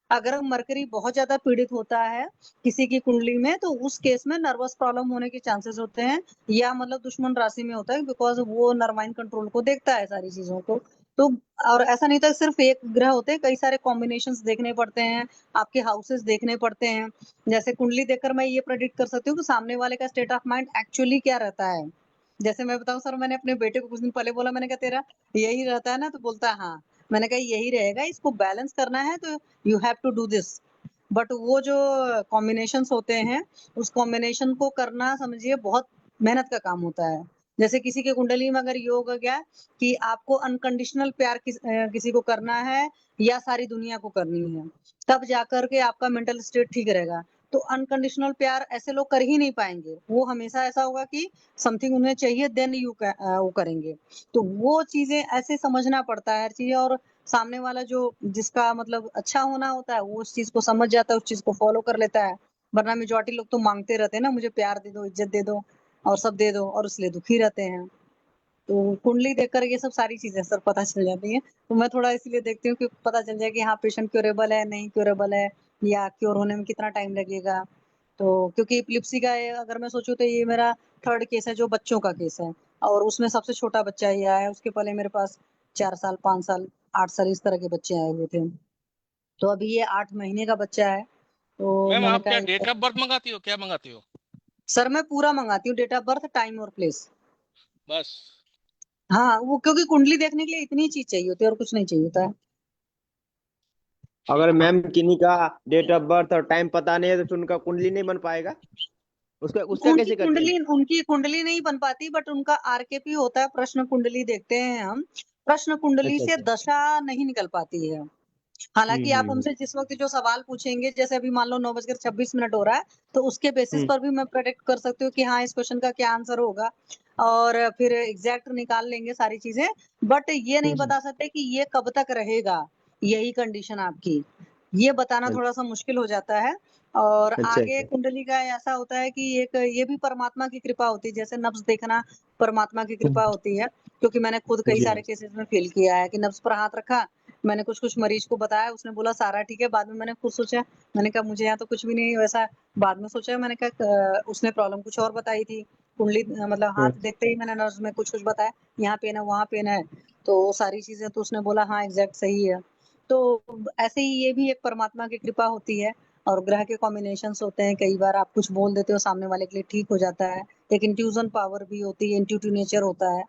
अगर मरकरी बहुत ज्यादा पीड़ित होता है किसी की कुंडली में, तो उस केस में नर्वस प्रॉब्लम होने के चांसेस होते हैं, या मतलब दुश्मन राशि में होता है, बिकॉज वो नर्वाइन कंट्रोल को देखता है सारी चीजों को। तो और ऐसा नहीं था सिर्फ एक ग्रह होते हैं, कई सारे कॉम्बिनेशंस देखने पड़ते हैं, आपके हाउसेस देखने पड़ते हैं। जैसे कुंडली देखकर मैं ये प्रेडिक्ट कर सकती हूँ कि सामने वाले का स्टेट ऑफ माइंड एक्चुअली क्या रहता है। जैसे मैं बताऊं सर, मैंने अपने बेटे को कुछ दिन पहले बोला, मैंने कहा तेरा यही रहता है ना, तो बोलता है हाँ। मैंने कहा यही रहेगा, इसको बैलेंस करना है तो you have to do this. But वो जो कॉम्बिनेशंस होते हैं, उस कॉम्बिनेशन को करना समझिए बहुत मेहनत का काम होता है। जैसे किसी के कुंडली में अगर योग हो गया कि आपको अनकंडीशनल प्यार किसी को करना है या सारी दुनिया को करनी है, तब जाकर के आपका मेंटल स्टेट ठीक रहेगा। तो अनकंडीशनल प्यार ऐसे लोग कर ही नहीं पाएंगे। वो हमेशा ऐसा होगा कि समथिंग उन्हें चाहिए देन वो करेंगे। तो वो चीजें ऐसे समझना पड़ता है हर चीज। और सामने वाला जो जिसका मतलब अच्छा होना होता है वो उस चीज को समझ जाता है, उस चीज को फॉलो कर लेता है। वरना मेजॉरिटी लोग तो मांगते रहते हैं ना, मुझे प्यार दे दो, इज्जत दे दो और सब दे दो, और इसलिए दुखी रहते हैं। तो कुंडली देखकर ये सब सारी चीजें सर पता चल जाती हैं। तो मैं थोड़ा इसलिए देखती हूँ कि पता चल जाए कि हाँ पेशेंट क्योरेबल है नहीं क्योरेबल है, या क्योर होने में कितना टाइम लगेगा। तो क्योंकि एपिलेप्सी का अगर मैं सोचूं तो ये मेरा थर्ड केस है जो बच्चों का केस है, और उसमें सबसे छोटा बच्चा ही आया है। उसके पहले मेरे पास 4 साल 5 साल 8 साल इस तरह के बच्चे आए हुए थे। तो अभी ये 8 महीने का बच्चा है। तो मैम, मैंने आप क्या कहा डेट ऑफ बर्थ मंगाती हो, क्या मंगाती हो? सर मैं पूरा मंगाती हूँ, डेट ऑफ बर्थ टाइम और प्लेस। बस। हाँ वो क्योंकि कुंडली देखने के लिए इतनी चीज चाहिए होती है और कुछ नहीं चाहिए होता है। ठीक अगर है। मैम किन्हीं का डेट ऑफ बर्थ और टाइम पता नहीं है तो फिर उनका कुंडली नहीं बन पाएगा। उसका उसका कैसे करते हैं? उनकी कुंडली नहीं बन पाती, बट उनका आरकेपी होता है, प्रश्न कुंडली देखते हैं हम। प्रश्न कुंडली अच्छा से अच्छा। दशा नहीं निकल पाती है। हालांकि आप हमसे हम्म। जिस वक्त जो सवाल पूछेंगे, जैसे अभी मान लो 9:26 हो रहा है, तो उसके बेसिस हम्म। पर भी मैं प्रेडिक्ट कर सकती हूँ कि हाँ इस क्वेश्चन का क्या आंसर होगा, और फिर एग्जैक्ट निकाल लेंगे सारी चीजें। बट ये नहीं हम्म। बता सकते कि ये कब तक रहेगा, यही कंडीशन आपकी, ये बताना थोड़ा सा मुश्किल हो जाता है। और अच्छा आगे अच्छा। कुंडली का ऐसा होता है कि एक ये भी परमात्मा की कृपा होती है, जैसे नब्ज देखना परमात्मा की कृपा होती है। क्योंकि मैंने खुद कई जी सारे हाँ। केसेस में फील किया है कि नब्ज पर हाथ रखा, मैंने कुछ कुछ मरीज को बताया, उसने बोला सारा ठीक है। बाद में मैंने खुद सोचा, मैंने कहा मुझे यहाँ तो कुछ भी नहीं वैसा। बाद में सोचा, मैंने कहा उसने प्रॉब्लम कुछ और बताई थी। कुंडली मतलब हम्म। हाथ देखते ही मैंने नर्स में कुछ कुछ बताया, यहाँ पेन है वहाँ पेन है, तो वो सारी चीजें तो उसने बोला हाँ एग्जैक्ट सही है। तो ऐसे ही ये भी एक परमात्मा की कृपा होती है। और ग्रह के कॉम्बिनेशंस होते हैं, कई बार आप कुछ बोल देते हो सामने वाले के लिए ठीक हो जाता है। एक इंट्यूजन पावर भी होती है, इंट्यूटिव नेचर होता है।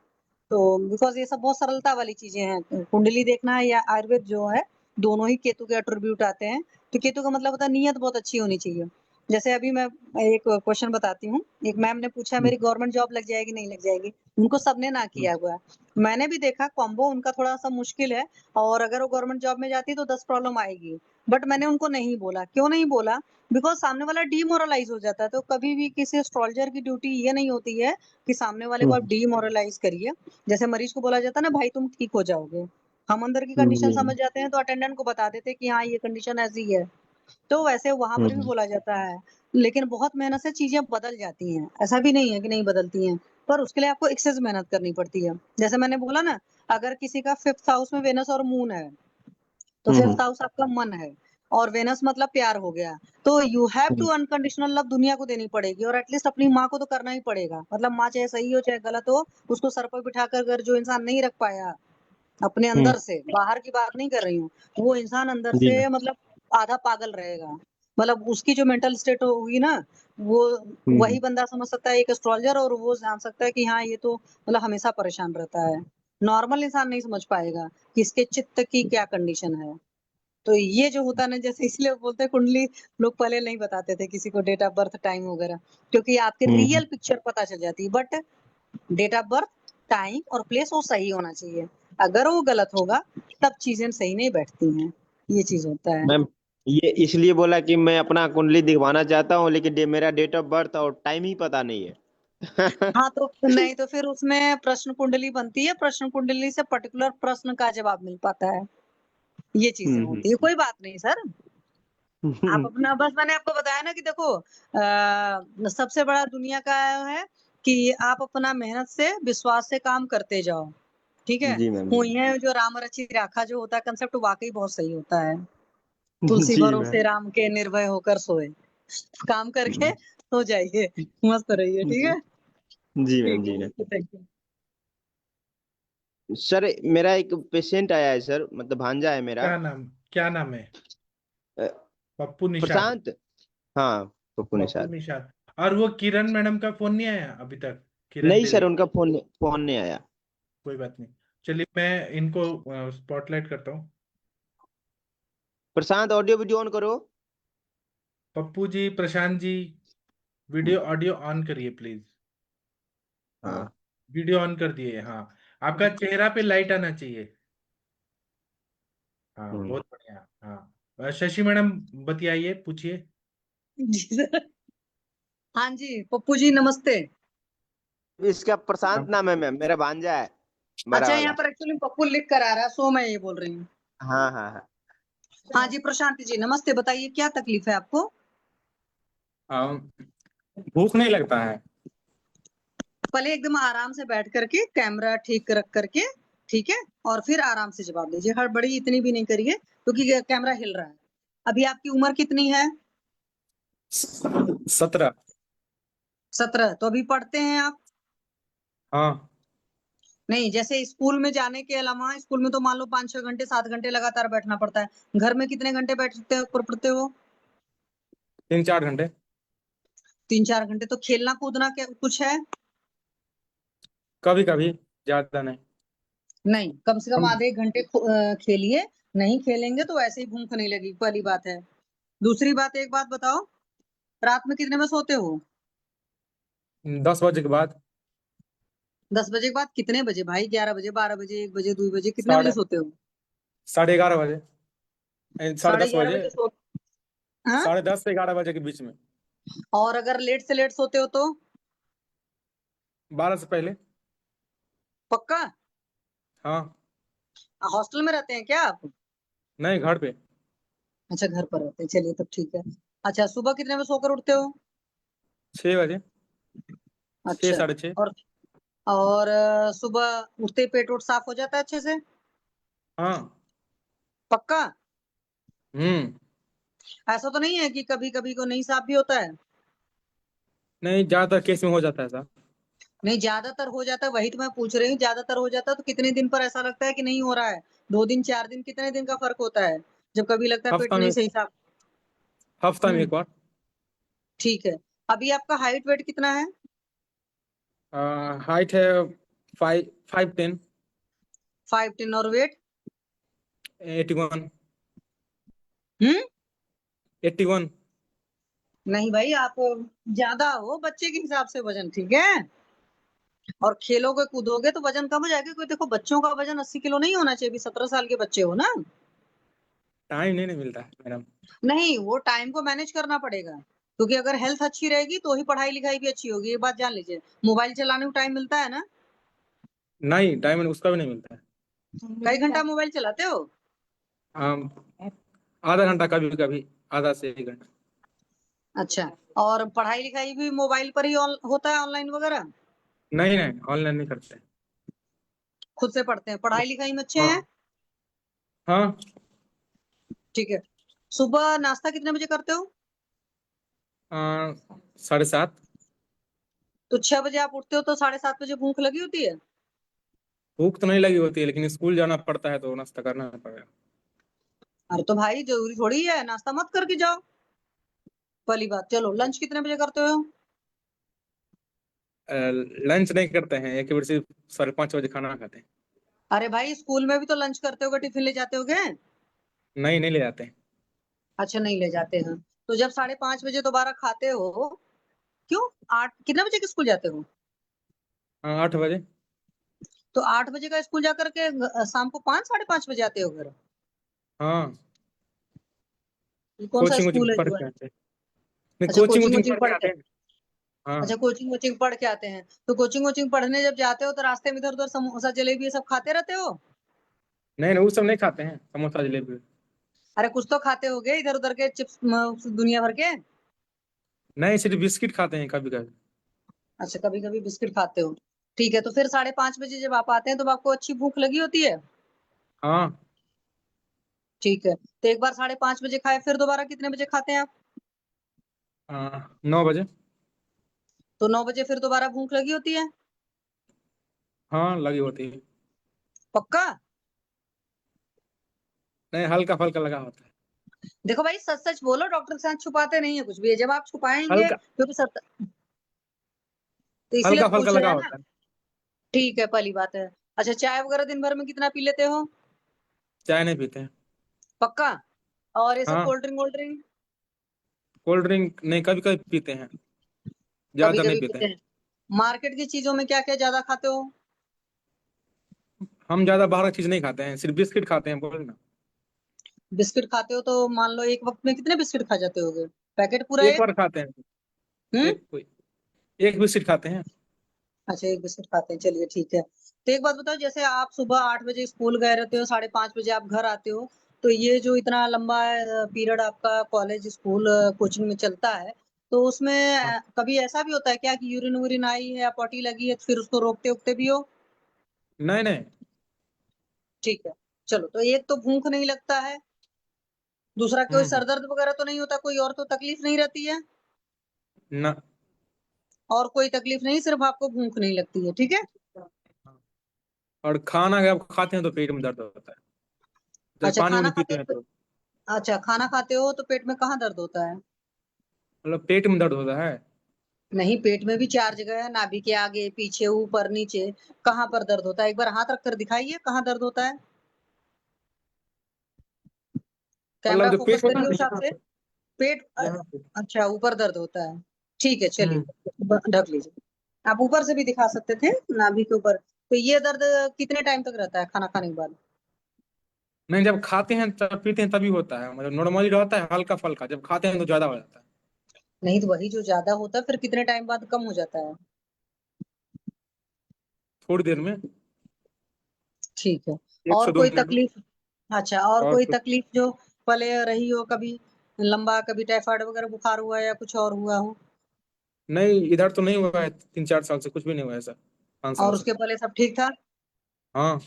तो बिकॉज ये सब बहुत सरलता वाली चीजें हैं, कुंडली देखना या आयुर्वेद जो है, दोनों ही केतु के एट्रीब्यूट आते हैं। तो केतु का मतलब होता है नियत बहुत अच्छी होनी चाहिए। जैसे अभी मैं एक क्वेश्चन बताती हूँ, एक मैम ने पूछा मेरी गवर्नमेंट जॉब लग जाएगी नहीं लग जाएगी, उनको सबने ना किया हुआ है। मैंने भी देखा कॉम्बो उनका थोड़ा सा मुश्किल है, और अगर वो गवर्नमेंट जॉब में जाती तो 10 प्रॉब्लम आएगी, बट मैंने उनको नहीं बोला। क्यों नहीं बोला? बिकॉज सामने वाला डीमोरलाइज हो जाता है। तो कभी भी किसी एस्ट्रोलॉजर की ड्यूटी ये नहीं होती है कि सामने वाले को आप डीमोरलाइज करिए। जैसे मरीज को बोला जाता है ना, भाई तुम ठीक हो जाओगे, हम अंदर की कंडीशन समझ जाते हैं तो अटेंडेंट को बता देते हैं कि हाँ ये कंडीशन ऐसी है। तो वैसे वहां पर भी बोला जाता है, लेकिन बहुत मेहनत से चीजें बदल जाती हैं, ऐसा भी नहीं है कि नहीं बदलती हैं, पर उसके लिए आपको एक्सेस मेहनत करनी पड़ती है। जैसे मैंने बोला ना, अगर किसी का 5th हाउस में वेनस और मून है, तो 5th हाउस आपका मन है, और वेनस मतलब प्यार हो गया, तो you have to unconditional love दुनिया को देनी पड़ेगी, और एटलीस्ट अपनी माँ को तो करना ही पड़ेगा। मतलब माँ चाहे सही हो चाहे गलत हो, उसको सर पर बिठा कर अगर जो इंसान नहीं रख पाया अपने अंदर से, बाहर की बात नहीं कर रही हूँ, वो इंसान अंदर जी से मतलब आधा पागल रहेगा। मतलब उसकी जो मेंटल स्टेट होगी ना, वो वही बंदा समझ सकता है एक एस्ट्रोलॉजर, और वो जान सकता है कि हाँ ये तो मतलब हमेशा परेशान रहता है। नॉर्मल इंसान नहीं समझ पाएगा कि इसके चित्त की क्या कंडीशन है। तो ये जो होता है ना, जैसे इसलिए बोलते हैं कुंडली लोग पहले नहीं बताते थे किसी को, डेट ऑफ बर्थ टाइम वगैरह, क्योंकि आपकी रियल पिक्चर पता चल जाती है। But date of birth time और प्लेस वो सही होना चाहिए, अगर वो गलत होगा तब चीजें सही नहीं बैठती हैं। ये चीज होता है। मैम, ये इसलिए बोला कि मैं अपना कुंडली दिखवाना चाहता हूँ, लेकिन मेरा डेट ऑफ बर्थ और टाइम ही पता नहीं है। हाँ तो नहीं तो फिर उसमें प्रश्न कुंडली बनती है, प्रश्न कुंडली से पर्टिकुलर प्रश्न का जवाब मिल पाता है। ये चीजें होती है, कोई बात नहीं सर। आप अपना, बस मैंने आपको बताया ना कि देखो सबसे बड़ा दुनिया का है कि आप अपना मेहनत से विश्वास से काम करते जाओ। ठीक है। जी मैम। हुई है जो राम रचि राखा जो होता है कंसेप्ट, वाकई बहुत सही होता है। तुलसी जी मैम। भरोसे राम के निर्भय होकर सोए, काम करके सो जाइए, मस्त रहिए। ठीक जी है। जी मैम। ठीक जी है, मैम। Thank you. सर, मेरा एक पेशेंट आया है सर, मतलब भांजा है मेरा। क्या नाम है? अ, पप्पू निषाद। प्रशांत। हाँ, पप्पू पप्पू निषाद। निषाद। और वो किरण मैडम का फोन नहीं आया अभी तक? किरण नहीं सर, देवी। उनका फोन फोन नहीं आया। कोई बात नहीं। चलिए मैं इनको स्पॉटलाइट करता हूँ। प्रशांत, ऑडियो वीडियो ऑन करो। Pappu ji, Prashant ji, video audio on करिए प्लीज। हाँ, हाँ। वीडियो ऑन कर दिए। हाँ, आपका चेहरा पे लाइट आना चाहिए। हाँ, हम्म। बहुत बढ़िया। हाँ, शशि मैडम बतियाइए, पूछिए। जी सर। हाँ जी पप्पू जी नमस्ते। इसका प्रशांत नाम है मैम, मेरा भांजा है, बड़ा अच्छा, यहाँ वाला। पर एक्चुअली पप्पू लिख कर आ रहा है, सो मैं ये बोल रही हूँ। हाँ हाँ हाँ। हाँ जी प्रशांत जी नमस्ते, बताइए क्या तकलीफ है आपको? भूख नहीं लगता है। पहले एकदम आराम से बैठ करके कैमरा ठीक रख करके, ठीक है, और फिर आराम से जवाब दीजिए। हड़बड़ी इतनी भी नहीं करिए क्योंकि कैमरा हिल रहा है। अभी आपकी उम्र कितनी है? 17। 17। तो अभी पढ़ते हैं आप? हाँ। नहीं, जैसे स्कूल में जाने के अलावा, स्कूल में तो मान लो 5-6 घंटे 7 घंटे लगातार बैठना पड़ता है, घर में कितने घंटे बैठते हो पढ़ते हो? 3-4 घंटे। 3-4 घंटे। तो खेलना कूदना क्या कुछ है? कभी कभी, ज्यादा नहीं। नहीं, कम से कम हम आधे घंटे खेलिए। नहीं खेलेंगे तो ऐसे ही भूख नहीं लगेगी, पहली बात है। दूसरी बात, एक बात बताओ, रात में कितने बजे सोते हो? 10 बजे के बाद। 10 बजे के बाद कितने बजे भाई? 11 बजे, 12 बजे, 1 बजे, 2 बजे, कितने बजे साढ़े सोते हो? 11:30 बजे। साढ़े साढ़े दस ग्यारह बजे बजे सो हाँ? 10:30 से 11 बजे के बीच में। और अगर लेट से लेट सोते हो तो? 12 से पहले। पक्का? हाँ। हॉस्टल में रहते हैं क्या आप? नहीं, घर पे। अच्छा, घर पर रहते हैं, चलिए तब ठीक है। अच्छा, सुबह कितने बजे सोकर उठते हो? 6 बजे। छः अच्छा। साढ़े छः और सुबह उठते ही पेट वोट साफ हो जाता है अच्छे से? हाँ। पक्का? हम्म। ऐसा तो नहीं है कि कभी कभी को नहीं साफ भी होता है? नहीं, ज्यादातर केस में हो जाता है ऐसा। नहीं, ज्यादातर हो जाता है, वही तो मैं पूछ रही हूँ। ज्यादातर हो जाता है तो कितने दिन पर ऐसा लगता है कि नहीं हो रहा है? 2 दिन 4 दिन, कितने दिन का फर्क होता है जब कभी लगता है पेट हफ्ता नहीं में सही साफ? हफ्ता में हम्म। एक बार। ठीक है। अभी आपका हाइट वेट कितना है? हाइट है 5'10", 5'10" और वेट? 81, हम्म 81। नहीं भाई, आप ज्यादा हो बच्चे के हिसाब से वजन, ठीक है? और खेलोगे कूदोगे तो वजन कम हो जाएगा, क्योंकि देखो बच्चों का वजन 80 किलो नहीं होना चाहिए, 17 साल के बच्चे हो ना। टाइम नहीं मिलता है मैडम। नहीं, वो टाइम को मैनेज करना पड़ेगा, क्योंकि अगर हेल्थ अच्छी रहेगी तो ही पढ़ाई लिखाई भी अच्छी होगी, ये बात जान लीजिए। मोबाइल चलाने को टाइम मिलता है ना? नहीं, टाइम उसका भी नहीं मिलता है। कई घंटा मोबाइल चलाते हो? आम, आधा घंटा, कभी कभी आधा से 1 घंटा। अच्छा, और पढ़ाई लिखाई भी मोबाइल पर ही होता है, ऑनलाइन वगैरह? नहीं नहीं, ऑनलाइन नहीं करते। खुद से पढ़ते हैं? पढ़ाई लिखाई में अच्छे हाँ हैं? हाँ। ठीक है। सुबह नाश्ता कितने बजे करते हो? 7:30। तो 6 बजे आप उठते हो, तो 7:30 बजे भूख लगी होती है? भूख तो नहीं लगी होती है, लेकिन स्कूल जाना पड़ता है तो नाश्ता करना पड़ेगा। अरे तो भाई जरूरी थोड़ी है नाश्ता मत करके जाओ, पहली बात। चलो, लंच कितने बजे करते हो? लंच नहीं करते हैं, एक बजे से 5:30 बजे खाना खाते हैं। अरे भाई, स्कूल में भी तो लंच करते होगे, टिफिन ले जाते होगे? नहीं, नहीं ले जाते हैं। अच्छा, नहीं ले जाते हैं। तो जब 5:30 बजे दोबारा खाते हो, क्यों? कितने बजे के स्कूल जाते हो? 8 बजे। तो 8 बजे का स्कूल जाकर के शाम को 5, 5:30 बजे आते हो घर? हाँ, ये कौन सा कोचिंग वोचिंग स्कूल है पढ़ जो है? के आते हैं। नहीं, अच्छा, कोचिंग कोचिंग वोचिंग वोचिंग पढ़ के पढ़ के? आते हैं। हाँ। अच्छा, कोचिंग वोचिंग पढ़ के आते हैं। तो कोचिंग वोचिंग पढ़ने जब जाते हो तो रास्ते में इधर उधर समोसा जलेबी ये सब खाते रहते हो? नहीं नहीं, वो सब नहीं खाते हैं, समोसा जलेबी। अरे कुछ तो खाते होगे इधर उधर के चिप्स दुनिया भर के। नहीं, सिर्फ बिस्किट खाते हैं कभी कभी। अच्छा, कभी कभी बिस्किट खाते हो। ठीक है, तो फिर 5:30 बजे जब आप आते हैं तो आपको अच्छी भूख लगी होती है? हाँ। ठीक है, तो एक बार 5:30 बजे खाए, फिर दोबारा कितने बजे खाते हैं आप? 9 बजे। तो 9 बजे फिर दोबारा भूख लगी होती है? हाँ, लगी होती है। पक्का? नहीं, हल्का फल्का लगा होता है। देखो भाई, सच सच बोलो, डॉक्टर के साथ छुपाते नहीं है कुछ भी, जब आप छुपाएंगे हल्का क्योंकि सच, तो इसीलिए हल्का फल्का पूछ रहे लगा हैं ना। होता है। ठीक है, पहली बात है। अच्छा, चाय वगैरह दिन भर में कितना पी लेते हो? चाय नहीं पीते हैं। पक्का? और ये सब हाँ, कोल्ड ड्रिंक वोल्ड ड्रिंक? कोल्ड ड्रिंक नहीं, कभी कभी पीते हैं, कभी ज्यादा नहीं कभी पीते पीते हैं। हैं। मार्केट की चीजों में क्या क्या ज्यादा खाते हो? हम ज्यादा बाहर की चीज नहीं खाते हैं, सिर्फ बिस्किट खाते हैं, बोले ना। बिस्किट खाते हो तो मान लो एक वक्त में कितने बिस्किट खा जाते होगे? पैकेट पूरा एक एक? बार खाते हैं। हम्म एक एक बिस्किट खाते हैं। अच्छा, एक बिस्किट खाते हैं, चलिए ठीक है। तो एक बात बताओ, जैसे आप सुबह 8 बजे स्कूल गए रहते हो, 5:30 बजे आप घर आते हो, तो ये जो इतना लंबा पीरियड आपका कॉलेज स्कूल कोचिंग में चलता है, तो उसमें हाँ। कभी ऐसा भी होता है क्या कि यूरिन वूरिन आई है या पॉटी लगी है, तो फिर उसको रोकते उकते भी हो? नहीं नहीं। ठीक है। चलो, तो एक तो भूख नहीं लगता है, दूसरा कोई हम्म। सर दर्द वगैरह तो नहीं होता, कोई और तो तकलीफ नहीं रहती है, ना। और कोई तकलीफ नहीं, सिर्फ आपको भूख नहीं लगती है, ठीक है? और खाना अगर आप खाते हैं तो पेट में दर्द होता है, जब अच्छा, पानी खाना वानी खाते पीते हैं तो। अच्छा, खाना खाते हो तो पेट में कहाँ दर्द होता है? मतलब पेट में दर्द होता है। नहीं, पेट में भी 4 जगह है, नाभि के आगे पीछे ऊपर नीचे, कहाँ पर दर्द होता है? एक बार हाथ रख कर दिखाइए, कहाँ दर्द होता है? कैमरा मतलब जो फोकस पेट होता है करिए ना, उस हिसाब यहाँ से। पे। पेट यहाँ पे। अच्छा, ऊपर दर्द होता है। ठीक है, चलिए, हम्म। ढक लीजिए। आप ऊपर से भी दिखा सकते थे, नाभि के ऊपर। तो ये दर्द कितने टाइम तक रहता है खाना खाने के बाद? नहीं, जब खाते हैं तब पीते हैं तभी होता है, मतलब नॉर्मली रहता है हल्का फल्का, जब खाते हैं तो ज्यादा हो जाता है। नहीं, तो वही जो ज्यादा होता है फिर कितने टाइम बाद कम हो जाता है? थोड़ी देर में। ठीक है। एक और से दो कोई मिनट में। तकलीफ? अच्छा, और और कोई कुछ तकलीफ जो पहले रही हो, कभी लंबा, कभी टाइफाइड वगैरह बुखार हुआ या कुछ और हुआ हो? नहीं, इधर तो नहीं हुआ है, 3-4 साल से कुछ भी नहीं हुआ है ऐसा, 5 साल और से। उसके पहले सब ठीक था? हाँ।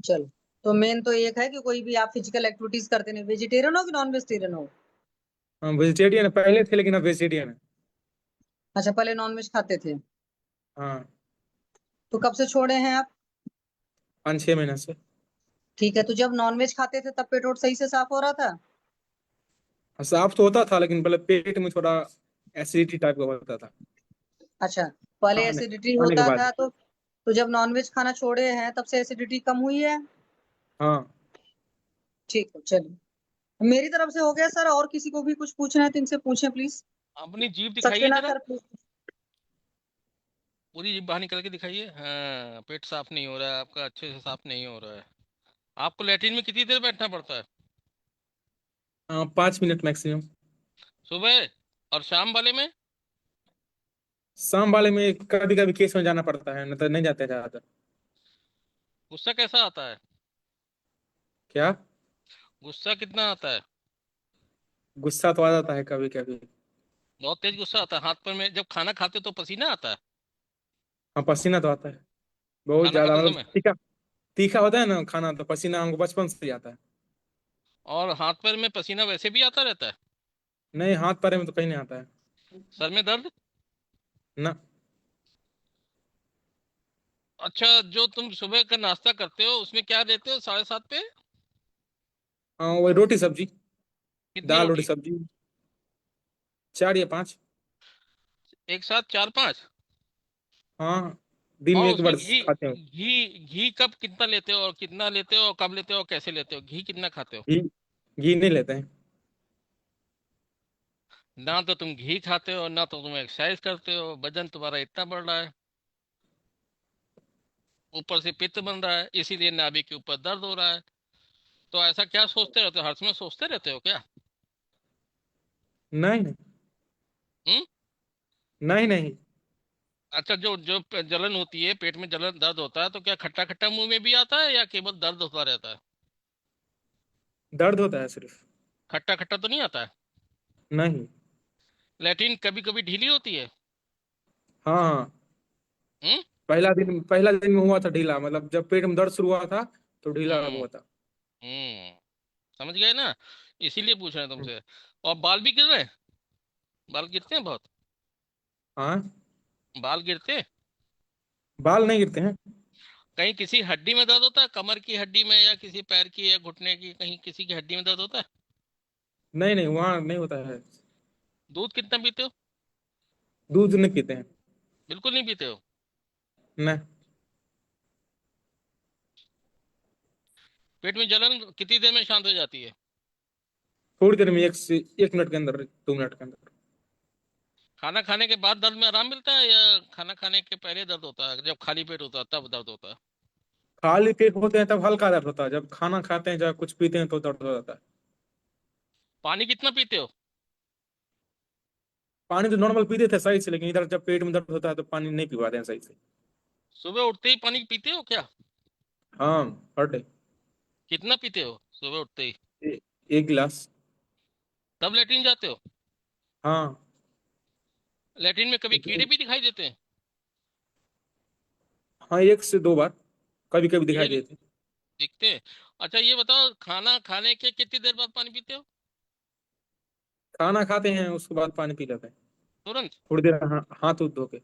चलो, तो मेन तो एक है कि कोई भी आप फिजिकल एक्टिविटीज करते नहीं, वेजिटेरियन हो कि नॉन वेजिटेरियन हो? हम वेजिटेरियन पहले थे, लेकिन अब वेजिटेरियन है। अच्छा, पहले नॉन वेज खाते थे? हाँ। तो कब से छोड़े हैं आप? 5-6 महीने से। ठीक है, तो जब नॉन वेज खाते थे तब पेट वोट सही से साफ हो रहा था? साफ तो होता था, लेकिन पहले पेट में थोड़ा एसिडिटी टाइप का होता था। अच्छा, पहले खाने एसिडिटी खाने के होता बाद। था, तो जब नॉनवेज खाना छोड़े हैं तब से एसिडिटी कम हुई है? हाँ। ठीक है, चलिए मेरी तरफ से हो गया सर। और किसी को भी कुछ पूछना है तो इनसे पूछें प्लीज। अपनी जीभ दिखाइए सक्सेना जरा, सर प्लीज। पूरी जीभ बाहर निकल के दिखाइए। हाँ, पेट साफ नहीं हो रहा है आपका, अच्छे से साफ नहीं हो रहा है। आपको लैट्रिन में कितनी देर बैठना पड़ता है? 5 मिनट मैक्सिमम। सुबह और शाम वाले में? शाम वाले में कभी कभी केस में जाना पड़ता है, नहीं तो नहीं जाते ज्यादातर। गुस्सा कैसा आता है? क्या? गुस्सा कितना आता है? गुस्सा तो आ जाता है कभी कभी। बहुत तेज गुस्सा आता है? हाथ पर में जब खाना खाते हो तो पसीना आता है? हाँ, पसीना तो आता है बहुत खाना ज्यादा, खाते मतलब समय? तीखा तीखा होता है ना खाना, तो पसीना हमको बचपन से ही आता है। और हाथ पैर में पसीना वैसे भी आता रहता है? नहीं, हाथ पैर में तो कहीं नहीं आता है। सर में दर्द? ना। अच्छा, जो तुम सुबह का नाश्ता करते हो उसमें क्या लेते हो 7:30 पे? हाँ, वही रोटी सब्जी। कितनी दाल रोटी रोटी? सब्जी। 4 या 5। एक साथ 4-5? हाँ, दिन में और एक उसमें बार घी, खाते हैं। घी घी कब कितना लेते हो, और कितना लेते हो, और कब लेते हो, और कैसे लेते हो? घी कितना खाते हो? घी घी नहीं लेते हैं। ना तो तुम घी खाते हो, ना तो तुम एक्सरसाइज करते हो, वजन तुम्हारा इतना बढ़ रहा है, ऊपर से पित्त बन रहा है, इसीलिए नाभि के ऊपर दर्द हो रहा है। तो ऐसा क्या सोचते रहते हो, हर समय सोचते रहते हो क्या? नहीं नहीं। हम्म। नहीं नहीं। अच्छा, जो जो जलन होती है, पेट में जलन दर्द होता है, तो क्या खट्टा खट्टा मुंह में भी आता है या केवल दर्द होता रहता है? दर्द होता है सिर्फ। खट्टा खट्टा तो नहीं आता है? नहीं। लैट्रिन कभी कभी ढीली होती है? हाँ हाँ। हम्म। पहला दिन में हुआ था ढीला, मतलब जब पेट में दर्द शुरू हुआ था तो ढीला हम्म। हुआ था। हम्म। समझ गए ना? इसीलिए पूछ रहे हैं तुमसे। और बाल भी गिर रहे हैं? बाल गिरते हैं बहुत? हाँ। बाल गिरते हैं? बाल नहीं गिरते हैं। कहीं किसी हड्डी में दर्द होता है, कमर की हड्डी में, या किसी पैर की या घुटने की, कहीं किसी की हड्डी में दर्द होता है? नहीं नहीं, वहाँ नहीं होता है। दूध कितना पीते हो? दूध नहीं पीते हैं। बिल्कुल नहीं पीते हो? नहीं। पेट में जलन कितनी देर में शांत हो जाती है? थोड़ी देर में, 1 मिनट के अंदर, 2 मिनट के अंदर। खाना खाने के बाद दर्द में आराम मिलता है, या खाना खाने के पहले दर्द होता है, जब खाली पेट होता है तब दर्द होता है? खाली पेट होते हैं तब हल्का दर्द होता है, जब खाना खाते हैं, जब कुछ पीते हैं तो दर्द हो जाता है। पानी कितना पीते हो? पानी तो नॉर्मल पीते थे सही से, लेकिन इधर जब पेट में दर्द होता है तो पानी नहीं पी पाते हैं सही से। सुबह उठते ही पानी पीते हो क्या? हाँ, हर डे। कितना पीते हो सुबह उठते ही? 1 गिलास। तब लेटरिन जाते हो? हाँ। लेटरिन में कभी कीड़े भी दिखाई देते हैं? हाँ, 1 से 2 बार कभी कभी दिखाई कीड़े देते हैं। दिखते हैं? अच्छा, ये बताओ, खाना खाने के कितनी देर बाद पानी पीते हो? खाना खाते हैं उसके बाद पानी पी लेते हैं। तुरंत? थोड़ी देर, हाथ उथ धो के।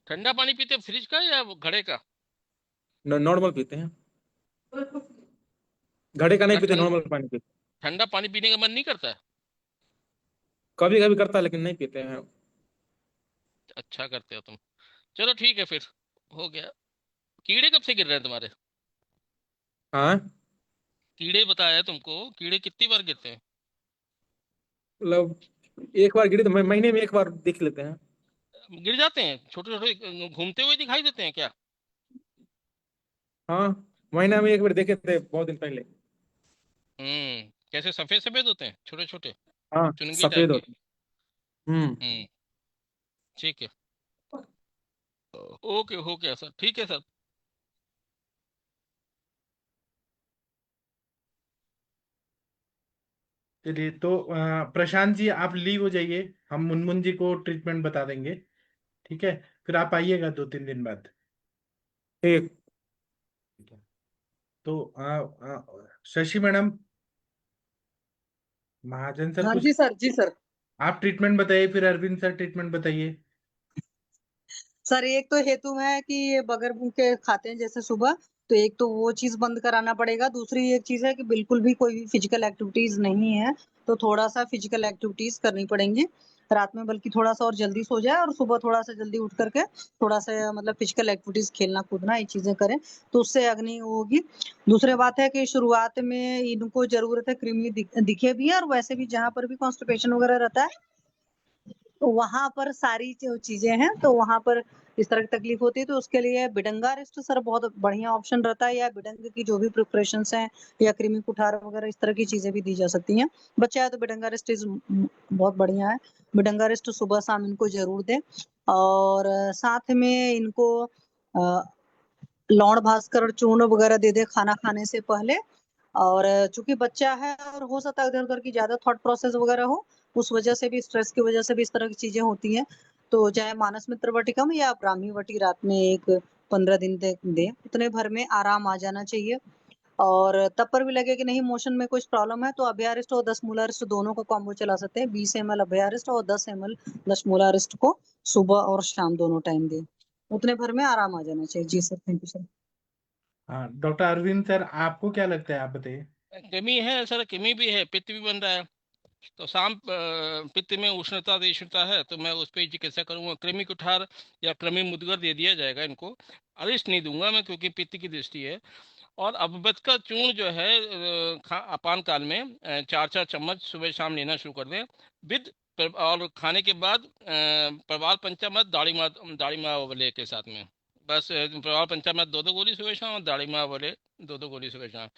ठंडा पानी पीते हो, फ्रिज का या वो घड़े का? नॉर्मल पीते हैं। घड़े का नहीं ना पीते, नॉर्मल पानी पीते। ठंडा पानी पीने का मन नहीं करता है? कभी कभी करता है, लेकिन नहीं पीते हैं। अच्छा करते हो तुम। चलो ठीक है फिर, हो गया। कीड़े कब से गिर रहे हैं तुम्हारे? हाँ, कीड़े बताया तुमको, कीड़े कितनी बार गिरते हैं? मतलब एक बार गिरे तो महीने में एक बार देख लेते हैं। गिर जाते हैं छोटे छोटे, घूमते हुए दिखाई देते हैं क्या? हाँ, महीना में एक बार देखे थे बहुत दिन पहले। कैसे, सफेद सफेद होते हैं, छोटे छोटे, हाँ, चुनगी टाइप सफेद के? होते हैं। हम्म। ठीक है। ओके, हो गया सर, ठीक है सर। चलिए, तो प्रशांत जी आप लीव हो जाइए, हम मुनमुन जी को ट्रीटमेंट बता देंगे। ठीक है, फिर आप आइएगा 2-3 दिन बाद। ठीक। ठीक है। तो शशि मैडम, महाजन सर हाँ कुछ, जी सर, जी सर। आप ट्रीटमेंट बताइए, फिर अरविंद सर ट्रीटमेंट बताइए। सर एक तो हेतु है कि ये बगैर भूखे खाते हैं जैसे सुबह, तो एक तो वो चीज बंद कराना पड़ेगा। दूसरी एक चीज है कि बिल्कुल भी कोई भी फिजिकल एक्टिविटीज नहीं है, तो थोड़ा सा फिजिकल एक्टिविटीज करनी पड़ेंगी। रात में बल्कि थोड़ा सा और जल्दी सो जाए और सुबह थोड़ा सा जल्दी उठ करके थोड़ा सा मतलब फिजिकल एक्टिविटीज, खेलना कूदना, ये चीजें करें तो उससे अग्नि होगी। दूसरी बात है कि शुरुआत में इनको जरूरत है कृमि दिखे भी है, और वैसे भी जहाँ पर भी कॉन्स्टिपेशन वगैरह रहता है तो वहां पर सारी जो चीजें हैं तो वहां पर इस तरह की तकलीफ होती है, तो उसके लिए बिडंगा रेस्ट सर बहुत बढ़िया ऑप्शन रहता है, या बिडंग की जो भी प्रिपरेशन हैं या कृमि कुठार वगैरह इस तरह की चीजें भी दी जा सकती हैं। बच्चा है तो बिडंगा रेस्ट बहुत बढ़िया है। बिडंगा रेस्ट सुबह शाम इनको जरूर दें, और साथ में इनको लौण भास्कर चूर्ण वगैरह दे दे खाना खाने से पहले। और चूंकि बच्चा है और हो सकता है इधर उधर की ज्यादा थॉट प्रोसेस वगैरह हो, उस वजह से भी, स्ट्रेस की वजह से भी इस तरह की चीजें होती हैं। तो चाहे मानस मित्र वटिकम या ब्राह्मी वटी रात में एक 15 दिन तक दे, उतने भर में आराम आ जाना चाहिए। और तब पर भी लगे कि नहीं मोशन में कुछ प्रॉब्लम है तो अभ्यारिष्ट और 10 मूलारिष्ट दोनों को कॉम्बो चला सकते हैं। 20 ml अभ्यारिष्ट और 10 ml 10 मूलारिष्ट को सुबह और शाम दोनों टाइम दे, उतने भर में आराम आ जाना चाहिए। जी सर, थैंक यू सर। हाँ डॉक्टर अरविंद सर, आपको क्या लगता है, आप बताइए। कृमि है सर, कृमि भी है, पित्त भी बन रहा है। तो शाम पित्त में उष्णता तीक्ष्णता है तो मैं उस पर चिकित्सा करूंगा। कृमि कुठार या कृमि मुद्गर दे दिया जाएगा इनको, अरिष्ट नहीं दूंगा मैं क्योंकि पित्त की दृष्टि है। और अभ्यत का चूर्ण जो है अपान काल में 4-4 चम्मच सुबह शाम लेना शुरू कर दें विद, और खाने के बाद प्रवाल पंचामृत दाढ़ी वाले के साथ में। बस प्रवाल पंचामृत 2-2 गोली सुबह शाम, और दाढ़ी वाले 2-2 गोली सुबह शाम।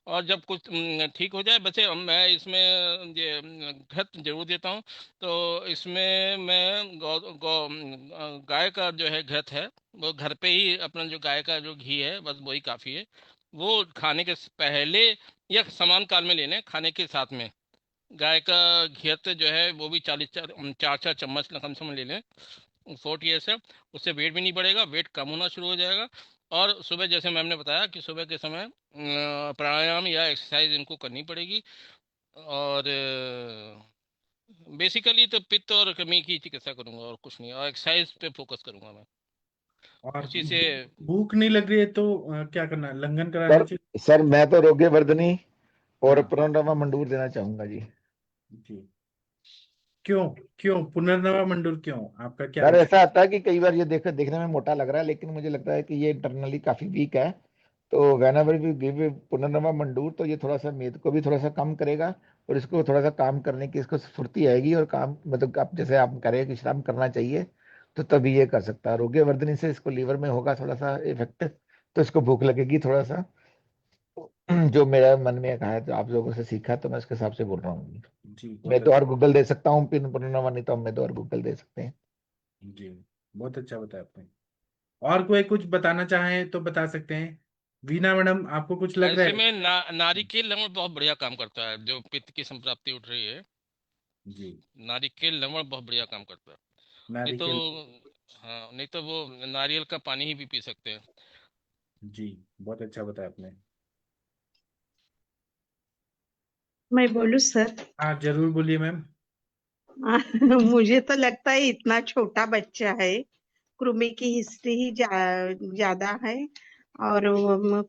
और जब कुछ ठीक हो जाए बचे, मैं इसमें ये घृत जरूर देता हूँ। तो इसमें मैं गाय का जो है घृत है, वो घर पे ही अपना जो गाय का जो घी है बस वही काफ़ी है। वो खाने के पहले या समान काल में ले लें, खाने के साथ में गाय का घी जो है वो भी 4-4 चम्मच कम से कम ले लें। 40 ईयर्स है, उससे वेट भी नहीं बढ़ेगा, वेट कम होना शुरू हो जाएगा। और सुबह जैसे मैम ने बताया कि सुबह के समय प्राणायाम या एक्सरसाइज इनको करनी पड़ेगी। और बेसिकली तो पित्त और कृमि की चिकित्सा करूंगा और कुछ नहीं, और एक्सरसाइज पे फोकस करूंगा मैं और उसी से। भूख नहीं लग रही है तो क्या करना है, लंघन कराना सर चाहिए। सर मैं तो रोग्यवर्धनी और हाँ पुनर्नवा मंडूर देना चाहूंगा जी। जी, क्यों, क्यों पुनर्नवा मंडूर, क्यों, आपका क्या सर विचार। ऐसा आता है कि कई बार ये देखने में मोटा लग रहा है, लेकिन मुझे लगता है कि ये इंटरनली काफी वीक है। तो वेन एवर वी गिव पुनर्नवा मंडूर तो ये थोड़ा सा मेद को भी थोड़ा सा कम करेगा, और इसको थोड़ा सा काम करने की इसको स्फूर्ति आएगी, और काम मतलब आप जैसे आप कह रहे हैं कि श्रम करना चाहिए, तो तभी ये कर सकता है। रोग्यवर्धनी से इसको लीवर में होगा थोड़ा सा इफेक्ट, तो इसको भूख लगेगी थोड़ा सा। जो मेरा मन में कहा है, तो आप लोगों से सीखा, तो मैं उसके हिसाब से बोल रहा हूँ। जी मैं बहुत तो अच्छा। और गूगल दे सकता हूँ, पिन पुनर्नवा नहीं तो मैं तो और गूगल दे सकते हैं। जी बहुत अच्छा बताया आपने। और कोई कुछ बताना चाहें तो बता सकते हैं। वीना मैडम, आपको कुछ लग रहा ऐसे है। में नारिकेल लवण बहुत बढ़िया काम करता है, जो पित्त की संप्राप्ति उठ रही है। जी, नारिकेल लवण बहुत बढ़िया काम करता है। नहीं तो नारिकेल। हाँ, नहीं तो वो नारियल का पानी ही भी पी सकते हैं। जी बहुत अच्छा बताया आपने। मैं बोलूं सर? हाँ जरूर बोलिए मैम। मुझे तो लगता है इतना छोटा बच्चा है, कृमि की हिस्ट्री ही ज्यादा है, और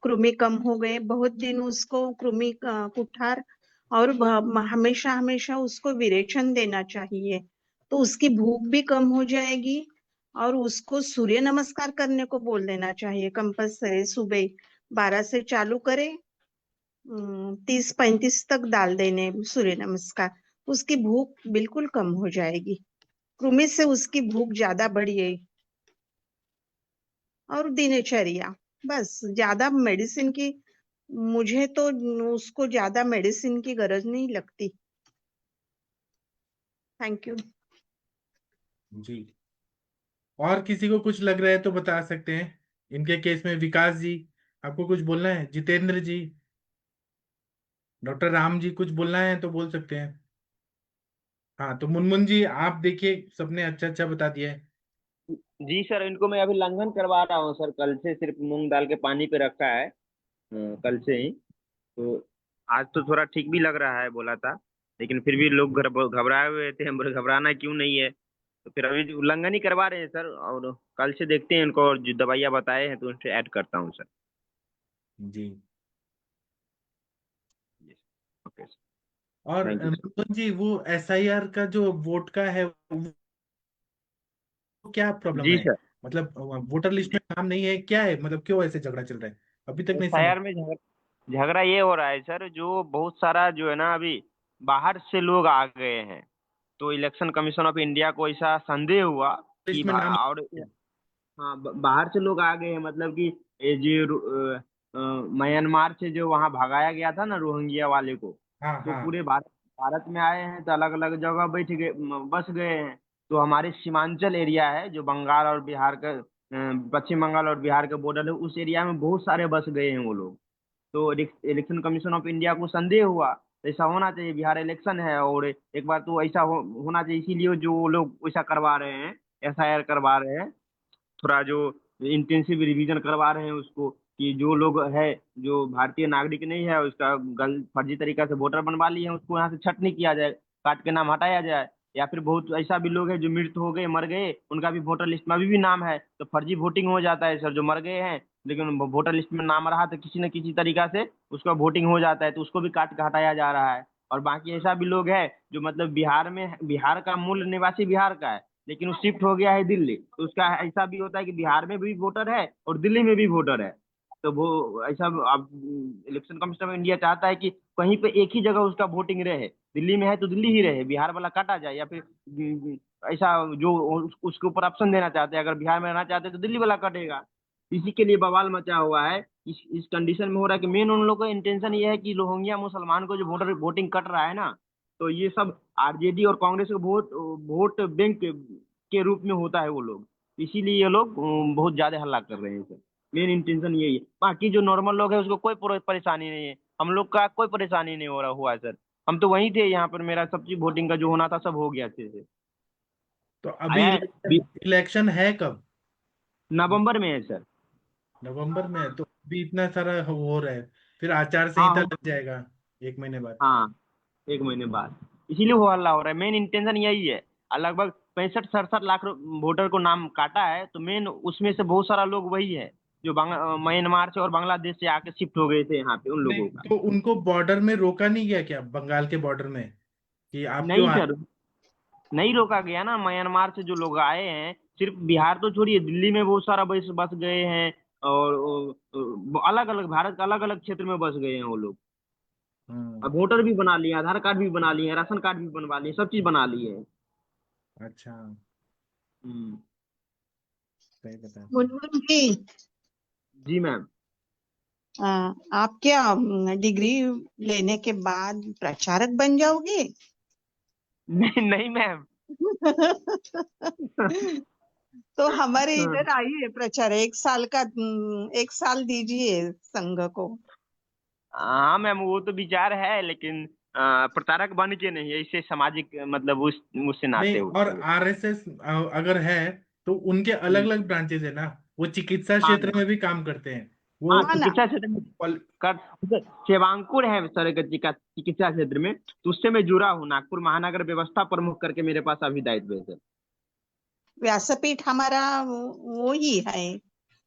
कृमि कम हो गए बहुत दिन, उसको कृमि कुठार और हमेशा हमेशा उसको विरेचन देना चाहिए, तो उसकी भूख भी कम हो जाएगी। और उसको सूर्य नमस्कार करने को बोल देना चाहिए कंपल्सरी, सुबह 12 से चालू करे, 30-35 तक डाल देने सूर्य नमस्कार, उसकी भूख बिल्कुल कम हो जाएगी। कृमि से उसकी भूख ज्यादा बढ़ी है। और दिनचर्या, बस ज्यादा मेडिसिन की, मुझे तो उसको ज्यादा मेडिसिन की गरज नहीं लगती। Thank you. जी, और किसी को कुछ लग रहा है तो बता सकते हैं। इनके केस में विकास जी, आपको कुछ बोलना है। जितेंद्र जी, डॉक्टर राम जी, कुछ बोलना है तो बोल सकते हैं। हाँ तो मुनमुन जी, आप देखिए सबने अच्छा अच्छा बता दिया है। जी सर, इनको मैं अभी लंघन करवा रहा हूँ सर, कल से सिर्फ मूंग दाल के पानी पे रखा है, कल से ही। तो आज तो थोड़ा ठीक भी लग रहा है बोला था, लेकिन फिर भी लोग घबराए हुए थे। हम बोले घबराना क्यों नहीं है, तो फिर अभी उल्लंघन ही करवा रहे हैं सर, और कल से देखते हैं इनको, और जो दवाइयाँ बताए हैं तो उनसे ऐड करता हूँ सर। जी ओके। और thank you sir. Manoj ji, वो SIR का जो वोट का है, वो क्या प्रॉब्लम जी है? सर। मतलब वोटर लिस्ट में नाम नहीं है, क्या है? मतलब क्यों ऐसे झगड़ा चल रहा है? अभी तक नहीं समझ। एफआईआर में झगड़ा ये हो रहा है सर, जो बहुत सारा जो है ना अभी बाहर से लोग आ गए हैं, तो इलेक्शन कमीशन ऑफ इंडिया को ऐसा संदेह हुआ कि लिस्ट में नाम और हाँ बाहर से लोग आ गए हैं, मतलब कि ये जो म्यांमार से जो वहाँ भगाया गया था ना रोहिंग्या वाले को, हाँ तो हाँ। पूरे भारत भारत में आए हैं, तो अलग अलग जगह बैठ गए बस गए हैं। तो हमारे सीमांचल एरिया है जो बंगाल और बिहार का पश्चिम बंगाल और बिहार के बॉर्डर है, उस एरिया में बहुत सारे बस गए हैं वो लोग। तो इलेक्शन कमीशन ऑफ इंडिया को संदेह हुआ, तो ऐसा होना चाहिए, बिहार इलेक्शन है और एक बार तो ऐसा होना चाहिए, इसीलिए जो वो लोग ऐसा करवा रहे हैं, एफआईआर करवा रहे हैं, थोड़ा जो इंटेंसिव रिवीजन करवा रहे हैं उसको, कि जो लोग है जो भारतीय नागरिक नहीं है उसका फर्जी तरीका से वोटर बनवा लिए हैं, उसको यहाँ से छटनी किया जाए, काट के नाम हटाया जाए। या फिर बहुत ऐसा भी लोग हैं जो मृत हो गए, मर गए, उनका भी वोटर लिस्ट में अभी भी नाम है, तो फर्जी वोटिंग हो जाता है सर, जो मर गए हैं लेकिन वोटर लिस्ट में नाम रहा तो किसी न किसी तरीका से उसका वोटिंग हो जाता है, तो उसको भी काट के हटाया जा रहा है। और बाकी ऐसा भी लोग है जो मतलब बिहार में, बिहार का मूल निवासी बिहार का है लेकिन वो शिफ्ट हो गया है दिल्ली, तो उसका ऐसा भी होता है कि बिहार में भी वोटर है और दिल्ली में भी वोटर है। तो वो ऐसा अब इलेक्शन कमीशन ऑफ इंडिया चाहता है कि कहीं पे एक ही जगह उसका वोटिंग रहे, दिल्ली में है तो दिल्ली ही रहे, बिहार वाला काटा जाए, या फिर ऐसा जो उसके ऊपर ऑप्शन देना चाहते हैं, अगर बिहार में रहना चाहते हैं तो दिल्ली वाला कटेगा। इसी के लिए बवाल मचा हुआ है। इस कंडीशन में हो रहा है कि मेन उन लोगों का इंटेंशन ये है कि रोहिंग्या मुसलमान को जो वोटिंग कट रहा है ना, तो ये सब आरजेडी और कांग्रेस के वोट वोट बैंक के रूप में होता है वो लोग, इसीलिए ये लोग बहुत ज्यादा हल्ला कर रहे हैं सर। मेन इंटेंशन यही है, बाकी जो नॉर्मल लोग हैं उसको कोई परेशानी नहीं है, हम लोग का कोई परेशानी नहीं हो रहा हुआ है सर। हम तो वहीं थे, यहाँ पर मेरा सब चीज वोटिंग का जो होना था सब हो गया अच्छे से। तो अभी आया है इलेक्शन है कब? नवंबर में है सर। नवंबर में है, तो अभी इतना सारा हो रहा है, फिर आचार हाँ संहिता लग जाएगा 1 महीने बाद। हाँ, 1 महीने बाद, इसीलिए वो हल्ला हो रहा है, मेन इंटेंशन यही है। और लगभग 65-67 लाख वोटर को नाम काटा है, तो मेन उसमें से बहुत सारा लोग वही है जो म्यांमार से और बांग्लादेश से आके शिफ्ट हो गए थे यहाँ पे, उन नहीं, लोगों का। तो उनको बॉर्डर में रोका नहीं गया क्या, बंगाल के बॉर्डर में, कि आप क्यों नहीं आ? सर, नहीं रोका गया ना, म्यांमार से जो लोग आए हैं, सिर्फ बिहार तो छोड़िए, दिल्ली में बहुत सारा बस बस गए हैं, और अलग अलग भारत के अलग अलग क्षेत्र में बस गए हैं वो लोग। हम्म। अब वोटर भी बना लिए, आधार कार्ड भी बना लिए, राशन कार्ड भी बनवा लिए, सब चीज बना लिए हैं। अच्छा, हम्म। सही बताया। मुनमुन जी, जी मैम। आ, आप क्या डिग्री लेने के बाद प्रचारक बन जाओगे? नहीं नहीं मैम। तो हमारे इधर आइए प्रचार, 1 साल का 1 साल दीजिए संघ को। हाँ मैम, वो तो विचार है, लेकिन प्रतारक बन के नहीं, ऐसे सामाजिक मतलब उससे नाते नहीं, और होते। RSS अगर है तो उनके अलग हम्म। अलग ब्रांचेस है ना, वो चिकित्सा हाँ क्षेत्र मैम। में भी काम करते हैं वो। हाँ, हाँ ना। चिकित्सा क्षेत्र में कर सेवांकुर है सर चिकित्सा क्षेत्र में, तो उससे मैं जुड़ा हूँ, नागपुर महानगर व्यवस्था प्रमुख करके मेरे पास अभी दायित्व है सर। व्यासपीठ हमारा वो ही है, और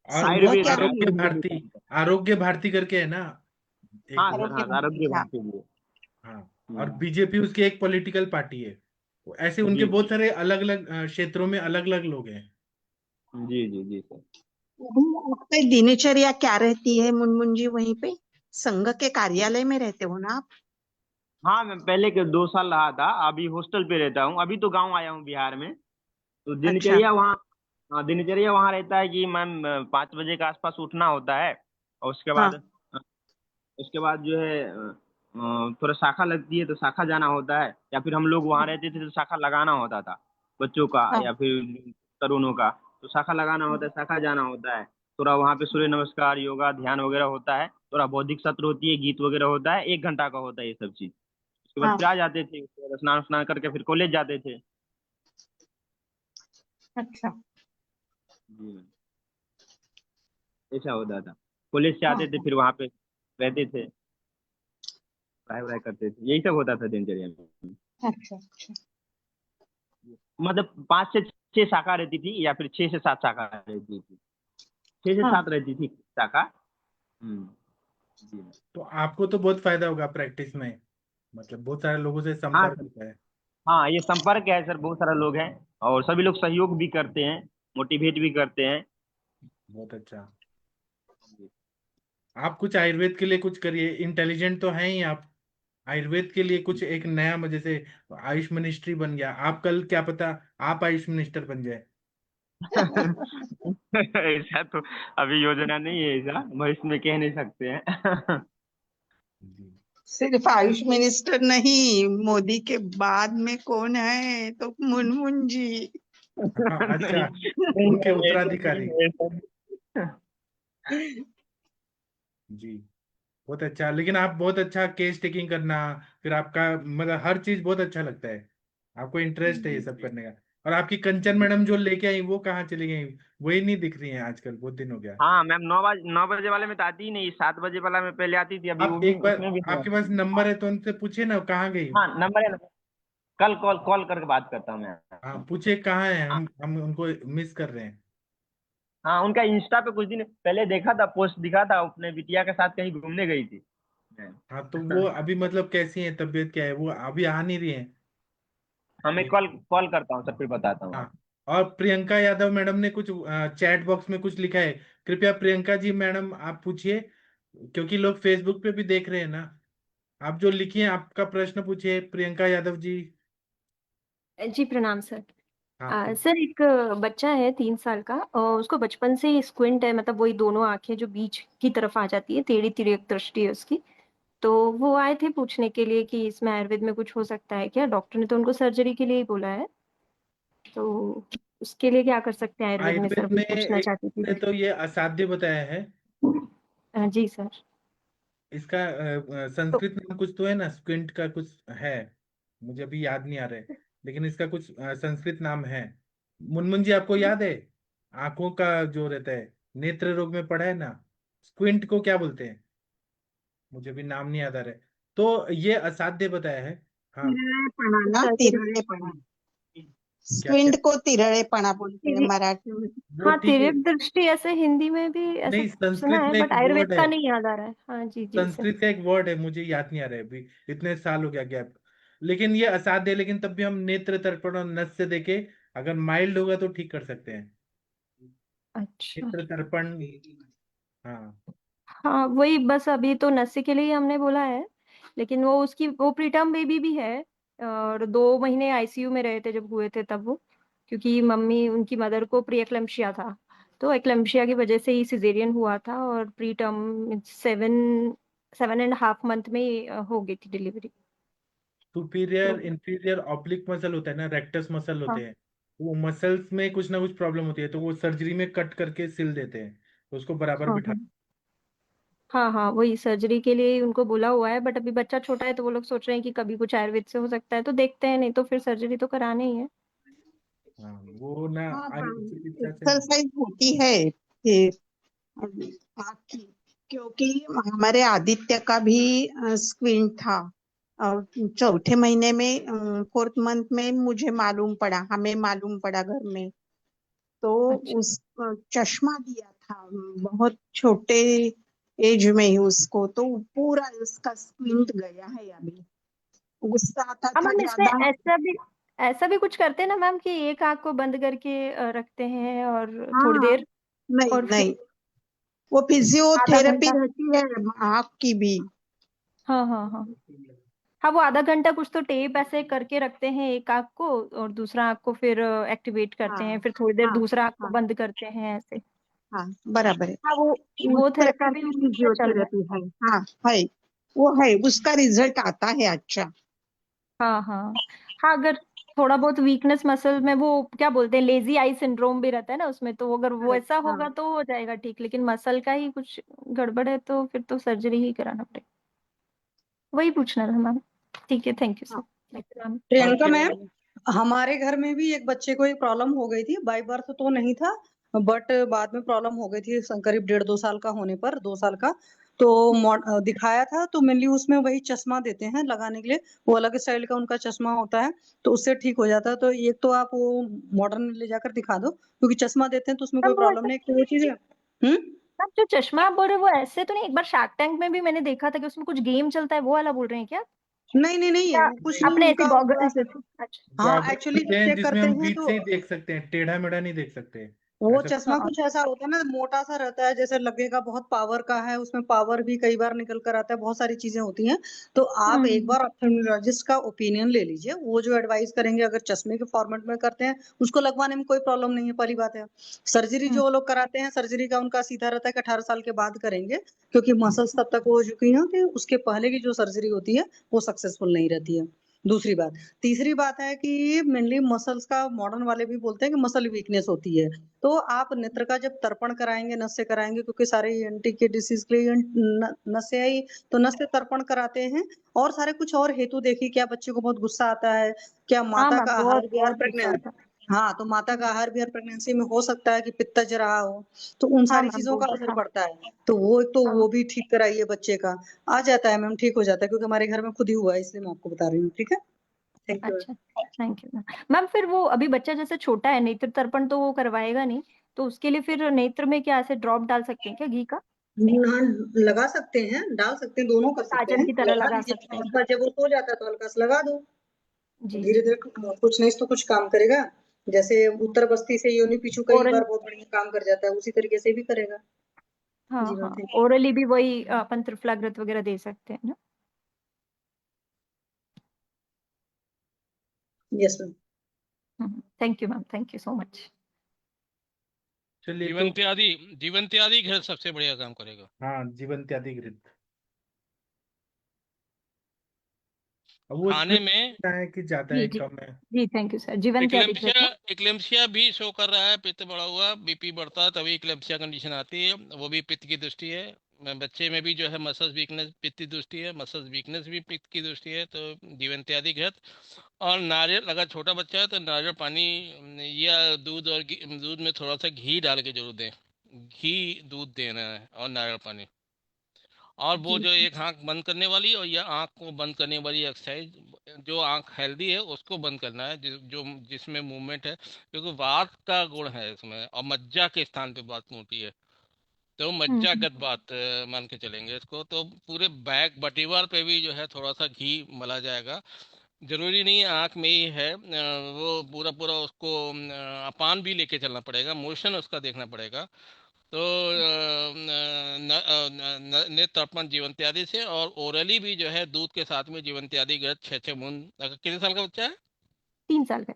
संघ वो आयुर्वेद क्या है, है? आरोग्य आयुर्वेद में भारती, काम करता आरोग्य भारती करके है ना, एक है। हाँ वो। सर, आरोग्य हाँ आरोग्य मंत्री, हाँ। भारती भी है। हाँ, और हम्म। बीजेपी उसकी एक पॉलिटिकल पार्टी है। तो ऐसे उनके जी बहुत सारे अलग अलग क्षेत्रों में अलग अलग लोग हैं। जी जी जी सर। अभी आपकी दिनचर्या क्या रहती है मुनमुन जी वहीं पे? संघ के कार्यालय में रहते हो ना आप? हाँ मैं पहले के 2 साल रहा था, अभी हॉस्टल पे रहता हूँ, अभी तो गांव आया हूँ बिहार में। तो अच्छा। दिनचर्या वहाँ, हाँ दिनचर्या वहाँ रहता है कि मैम 5 बजे के आसपास उठना होता है, और हाँ उसके बाद जो है थोड़ा शाखा लगती है तो शाखा जाना होता है, या फिर हम लोग वहाँ रहते थे तो शाखा लगाना होता था बच्चों का हाँ या फिर तरुणों का, तो शाखा लगाना होता है, शाखा जाना होता है। थोड़ा वहाँ पे सूर्य नमस्कार, योगा, ध्यान वगैरह होता है, थोड़ा बौद्धिक सत्र होती है, गीत वगैरह होता है, 1 घंटा का होता है ये सब चीज। उसके बाद हाँ। फिर आ जाते थे, उसके बाद स्नान स्नान करके फिर कॉलेज जाते थे। अच्छा। जी मैम, ऐसा होता था। कॉलेज से हाँ आते थे हाँ। फिर वहाँ पे रहते थे, पढ़ाई वढ़ाई करते थे, यही सब होता था दिनचर्या में। अच्छा अच्छा। मतलब 5 से 6 शाखा रहती थी, या फिर 6 से 7 शाखा रहती थी, 6 से 7 हाँ। रहती थी शाखा। जी। तो आपको तो बहुत फायदा होगा प्रैक्टिस में। मतलब बहुत सारे लोगों से हाँ संपर्क सर। होता है। हाँ, ये संपर्क है सर, बहुत सारे लोग हैं और सभी लोग सहयोग भी करते हैं, मोटिवेट भी करते हैं। बहुत अच्छा। आप कुछ आयुर्वेद के लिए कुछ करिए, इंटेलिजेंट तो हैं ही आप। आयुर्वेद के लिए कुछ एक नया जैसे आयुष मिनिस्ट्री बन गया, आप कल क्या पता आप आयुष मिनिस्टर बन जाए। ऐसा तो अभी योजना नहीं है, ऐसा हम इसमें कह नहीं सकते हैं। जी। सिर्फ आयुष मिनिस्टर नहीं, मोदी के बाद में कौन है तो मुनमुन जी। हाँ, नहीं अच्छा, नहीं उनके नहीं, ऐसा उत्तराधिकारी। नहीं है, ऐसा नहीं। जी। बहुत अच्छा, लेकिन आप बहुत अच्छा केस टेकिंग करना, फिर आपका मतलब हर चीज बहुत अच्छा लगता है, आपको इंटरेस्ट है ये सब करने का। और आपकी कंचन मैडम जो लेके आई वो कहाँ चली गई? वही नहीं दिख रही हैं आजकल, बहुत दिन हो गया। हाँ मैम, 9 बजे वाले में तो आती ही नहीं, 7 बजे वाला में पहले आती थी, अभी वो आप भी एक बार, उसमें भी नहीं आपके पास आती। नंबर है तो उनसे पूछिए ना कहाँ गई। हाँ नंबर है ना, कल कॉल कॉल करके बात करता हूँ मैं। हाँ, पूछिए कहाँ है, हाँ हम उनको मिस कर रहे हैं। हाँ, उनका इंस्टा पे कुछ दिन पहले देखा था, पोस्ट दिखा था, अपने बिटिया के साथ कहीं घूमने गई थी। हाँ, तो वो अभी मतलब कैसी है, तबीयत क्या है, वो अभी आ नहीं रही है। हाँ मैं कॉल कॉल करता हूँ सर, फिर बताता हूँ हाँ, आपको। और प्रियंका यादव मैडम ने कुछ चैट बॉक्स में कुछ लिखा है, कृपया प्रियंका जी मैडम आप पूछिए, क्योंकि लोग फेसबुक पे भी देख रहे हैं ना। आप जो लिखिए, आपका प्रश्न पूछिए प्रियंका यादव जी। जी प्रणाम सर। हाँ, सर एक बच्चा है 3 साल का और उसको बचपन से ही स्क्विंट है, मतलब वही दोनों आंखें जो बीच की तरफ आ जाती है, टेढ़ी टेढ़ी एक दृष्टि है उसकी। तो वो आए थे पूछने के लिए कि इसमें आयुर्वेद में कुछ हो सकता है क्या। डॉक्टर ने तो उनको सर्जरी के लिए ही बोला है, तो उसके लिए क्या कर सकते हैं आयुर्वेद में सर, आयुर्वेद वही में पूछना एक चाहती ने थी। तो ये असाध्य बताया है। जी सर। इसका तो संस्कृत नाम कुछ तो है ना, स्क्विंट का कुछ है, मुझे अभी याद नहीं आ रहा है, लेकिन इसका कुछ संस्कृत नाम है। मुनमुन जी आपको याद है, आंखों का जो रहता है, नेत्र रोग में पढ़ा है ना, स्क्विंट को क्या बोलते हैं, मुझे भी नाम नहीं याद आ रहा है। तो ये असाध्य बताया है। हाँ, तिरळेपणा ना, सर्जरी। तिरळेपणा। क्या क्या? स्क्विंट को तिरळेपणा बोलते हैं मराठी में। वो हाँ, ठीक है। तिर्यक दृष्टि ऐसे हिंदी में भी ऐसा नहीं, सुना संस्कृत है, में एक बट आयुर्वेद वर्ड है, का नहीं याद आ रहा है। हाँ जी जी सर। संस्कृत का एक वर्ड है, मुझे याद नहीं आ रहा है अभी, इतने साल हो गया गैप। लेकिन ये असाध्य है, लेकिन तब भी हम नेत्र तर्पण और नस से देखे, अगर माइल्ड होगा तो ठीक कर सकते हैं। अच्छा। नेत्र तर्पण। हाँ। हाँ वही, बस अभी तो नस्सी के लिए ही हमने बोला है, लेकिन वो उसकी वो प्रीटर्म बेबी भी है। और 2 महीने आईसीयू में रहे थे जब हुए थे तब वो, क्योंकि मम्मी उनकी मदर को प्री एक्लम्शिया था, तो एक्लम्शिया की वजह से ही सिजेरियन हुआ था, और प्रीटर्म 7.5 मंथ में ही हो गई थी डिलीवरी। तो सुपीरियर इंफीरियर ऑब्लिक मसल होता है ना, रेक्टस मसल हाँ होते हैं, वो मसल्स में कुछ ना कुछ प्रॉब्लम होती है, तो वो सर्जरी में कट करके सिल देते हैं, तो उसको बराबर हाँ बिठा। हाँ। हाँ हाँ, वही सर्जरी के लिए ही उनको बोला हुआ है, बट अभी बच्चा छोटा है तो वो लोग सोच रहे हैं कि कभी कुछ आयुर्वेद से हो सकता है तो देखते हैं, नहीं तो फिर सर्जरी तो करानी ही है। हाँ, वो ना हाँ आयुर्वेद चिकित्सा से। एक्सरसाइज होती है ये आँख की, क्योंकि हमारे आदित्य का भी स्क्वीन था, और चौथे महीने में 4th मंथ में मुझे मालूम पड़ा, हमें मालूम पड़ा घर में। तो अच्छा। उस चश्मा दिया था बहुत छोटे एज में ही उसको, तो पूरा उसका स्क्वींट गया है अभी। गुस्सा आता हाँ था मैम, इसमें ज्यादा। ऐसा भी कुछ करते हैं ना मैम, कि एक आंख को बंद करके रखते हैं और थोड़ी हाँ देर, नहीं और फिर नहीं, वो आधा फिजियोथेरेपी घंटा। रहती है आँख की भी। हाँ हाँ हाँ। हाँ, वो आधा घंटा कुछ तो टेप ऐसे करके रखते हैं एक आंख को, और दूसरा आंख को फिर एक्टिवेट करते हाँ हैं, फिर थोड़ी देर हाँ दूसरा आंख को हाँ बंद करते हैं ऐसे। हाँ बराबर है। हाँ, उस वो थेरेपी प्रकार भी की उसी में चल रहा फिजियोथेरेपी है। हाँ है, वो है, उसका रिजल्ट आता है अच्छा। है। हाँ हाँ। हाँ, अगर थोड़ा बहुत वीकनेस मसल में, वो क्या बोलते हैं, लेजी आई सिंड्रोम भी रहता है ना उसमें, तो अगर वो हाँ ऐसा हाँ होगा तो हो जाएगा ठीक, लेकिन मसल का ही कुछ गड़बड़ है तो फिर तो सर्जरी ही कराना पड़ेगा। वही पूछना था मैम। ठीक है, थैंक यू हाँ। सर। और प्रियंका क्या? मैम, हमारे घर में भी एक बच्चे को एक प्रॉब्लम हो गई थी, बाय बर्थ तो नहीं था, बट बाद में प्रॉब्लम हो गई थी करीब 1.5-2 साल का होने पर, 2 साल का। तो दिखाया था, तो मेनली उसमें वही चश्मा देते हैं लगाने के लिए, वो अलग स्टाइल का उनका चश्मा होता है, तो उससे ठीक हो जाता है। तो एक तो आप वो मॉडर्न में ले जाकर दिखा दो, क्योंकि चश्मा देते हैं तो उसमें कोई मैम वो प्रॉब्लम ऐसा, नहीं, तो वो चीज है। मैम जो चश्मा आप बोल रहे हैं वो ऐसे तो नहीं, एक बार शार्क टैंक में भी मैंने देखा था कि उसमें कुछ गेम चलता है, वो वाला बोल रहे हैं क्या? नहीं नहीं नहीं, या वो कुछ नहीं आपने ऐसे उनका गॉगल्स पूरा। जैसे? अच्छा। हाँ गॉगल्स एक्चुअली होते जब हैं चेक जिसमें करते हम हैं बीच से तो ही देख सकते हैं, टेढ़ा मेढ़ा नहीं देख सकते। वो ऐसा चश्मा हाँ कुछ ऐसा होता है ना, मोटा सा रहता है, जैसे लगेगा बहुत पावर का है, उसमें पावर भी कई बार निकल कर आता है, बहुत सारी चीजें होती हैं। तो आप एक बार ऑप्थेल्मोलॉजिस्ट का ओपिनियन ले लीजिए, वो जो एडवाइस करेंगे, अगर चश्मे के फॉर्मेट में करते हैं उसको लगवाने में कोई प्रॉब्लम नहीं है, पहली बात है। सर्जरी जो वो लोग कराते हैं, सर्जरी का उनका सीधा रहता है कि 18 साल के बाद करेंगे, क्योंकि मसल्स तब तक हो चुकी हैं, तो उसके पहले की जो सर्जरी होती है वो सक्सेसफुल नहीं रहती है। दूसरी बात, तीसरी बात है कि मेनली मसल्स का मॉडर्न वाले भी बोलते हैं कि मसल वीकनेस होती है। तो आप नेत्र का जब तर्पण कराएंगे, नस से कराएंगे, क्योंकि सारे ईएनटी के डिसीज के लिए नस से आई, तो नस से तर्पण कराते हैं। और सारे कुछ और हेतु देखिए, क्या बच्चे को बहुत गुस्सा आता है, क्या हाँ माता मैम, का आहार बहुत विहार बहुत गुस्सा आता है। हाँ, तो माता का आहार विहार प्रेगनेंसी में हो सकता है कि पित्तज रहा हो, तो उन हाँ सारी मैम, चीजों वो का तो असर था। पड़ता है। तो वो हाँ भी ठीक कराइए बच्चे का। आ जाता है मैम, ठीक हो जाता है, क्योंकि हमारे घर में खुद ही हुआ है, इसलिए मैं आपको बता रही हूँ। ठीक है, थैंक यू। अच्छा, थैंक यू मैम। मैम फिर वो अभी बच्चा जैसे छोटा है, नेत्र तर्पण तो वो करवाएगा नहीं, तो उसके लिए फिर नेत्र में क्या ऐसे ड्रॉप डाल सकते हैं क्या घी का? हाँ, लगा सकते हैं, डाल सकते हैं, दोनों कर सकते साजन हैं। की तरह लगा लगा दीजिए, सकते हैं। उसका जब वो सो जाता है तो हल्का सा लगा दो। जी धीरे जी। धीरे कुछ नहीं तो कुछ काम करेगा। जैसे उत्तर बस्ती से योनि पीछू कई ओरल, बार बहुत बढ़िया काम कर जाता है, उसी तरीके से भी करेगा। हाँ जी मैम, हाँ, थैंक ओरली भी वही अपन त्रिफलाग्रत वगैरह दे सकते हैं ना? You. Yes ma'am. Thank you ma'am, thank you so much. चलिए तो जीवन त्यादी घर सबसे बढ़िया काम करेगा। हाँ, जीवन त्यादी घृत। अब वो खाने स्प्लिट में है कि ज्यादा जी है, जी कम है? जी, थैंक यू सर। जीवन त्यादी घृत इक्लेम्पसिया ना? इक्लेम्पसिया भी शो कर रहा है, पित्त बढ़ा हुआ, बीपी बढ़ता है, तभी इक्लेम्पसिया कंडीशन आती है, वो भी पित्त की दृष्टि है। बच्चे में भी जो है मसल्स वीकनेस पित्त की दृष्टि है, मसल्स वीकनेस भी पित्त की दृष्टि है, तो जीवन त्यादी घृत। और नारियल, अगर छोटा बच्चा है तो नारियल पानी या दूध, और दूध में थोड़ा सा घी डाल के जरूर दें। घी दूध देना है और नारियल पानी। और वो जी जो एक आंख बंद करने वाली और या आंख को बंद करने वाली एक्सरसाइज, जो आंख हेल्दी है उसको बंद करना है, जिसमें मूवमेंट है, क्योंकि वात का गुण है इसमें, और मज्जा के स्थान पे बात होती है, तो मज्जागत बात मान के चलेंगे इसको। तो पूरे बैक बटीवार पे भी जो है थोड़ा सा घी मला जाएगा। जरूरी नहीं है आंख में ही है, वो पूरा पूरा उसको अपान भी लेके चलना पड़ेगा, मोशन उसका देखना पड़ेगा। तो नेत्र तर्पण जीवन त्यादी से, और ओरली भी जो है दूध के साथ में जीवन त्यादी ग्रत 6 बूंद। अगर कितने साल का बच्चा है? 3 साल का।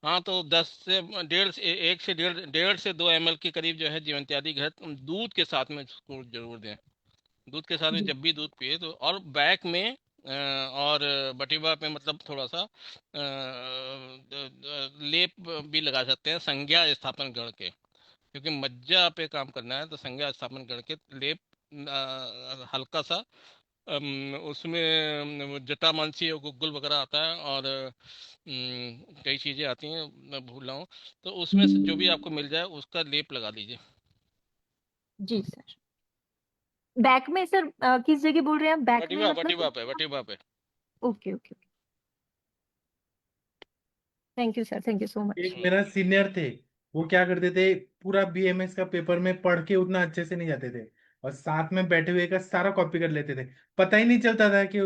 हाँ, तो 10 से डेढ़ से 1 से 1.5 से 2 ml के करीब जो है जीवन त्यादी घृत दूध के साथ में उसको जरूर दें। दूध के साथ में जी जब भी दूध पिए तो, और बैक में और बटीवा पे मतलब थोड़ा सा लेप भी लगा सकते हैं, संज्ञा स्थापन गण के, क्योंकि मज्जा पे काम करना है, तो संज्ञा स्थापन करके लेप हल्का सा उसमें जटा मानसी और गुग्गुल वगैरह आता है, और कई चीज़ें आती हैं, मैं भूल रहा हूँ, तो उसमें से जो भी आपको मिल जाए उसका लेप लगा दीजिए। जी सर। बैक में सर किस जगह बोल रहे हैं आप? बैक में बटीवा मतलब? बटीवा पे। Okay okay. Thank you sir, thank you so much. एक मेरा सीनियर थे, वो क्या करते थे, पूरा बीएमएस का पेपर में पढ़ के उतना अच्छे से नहीं जाते थे, और साथ में बैठे हुए का सारा कॉपी कर लेते थे। पता ही नहीं चलता था कि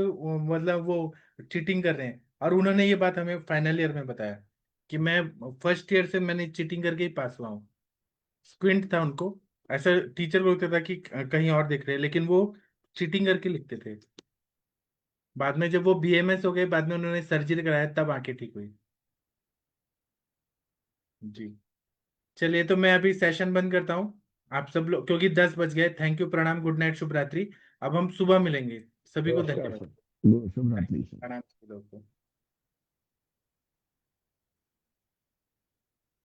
मतलब वो चीटिंग कर रहे हैं। और उन्होंने ये बात हमें फाइनल ईयर में बताया कि मैं फर्स्ट ईयर से मैंने चीटिंग करके ही पास हुआ हूँ। स्क्विंट था उनको, ऐसा टीचर बोलता था कि कहीं और देख रहे हैं, लेकिन वो चीटिंग करके लिखते थे। बाद में जब वो बीएमएस हो गए, बाद में उन्होंने सर्जरी कराया, तब आंखें ठीक हुई। जी। चलिए, तो मैं अभी सेशन बंद करता हूँ। आप सब लोग, क्योंकि 10 बज गए। थैंक यू, प्रणाम, गुड नाइट, शुभ रात्रि। अब हम सुबह मिलेंगे। सभी को नमस्कार धन्यवाद। सर, शुभ रात्रि सर। प्रणाम सभी लोगों को।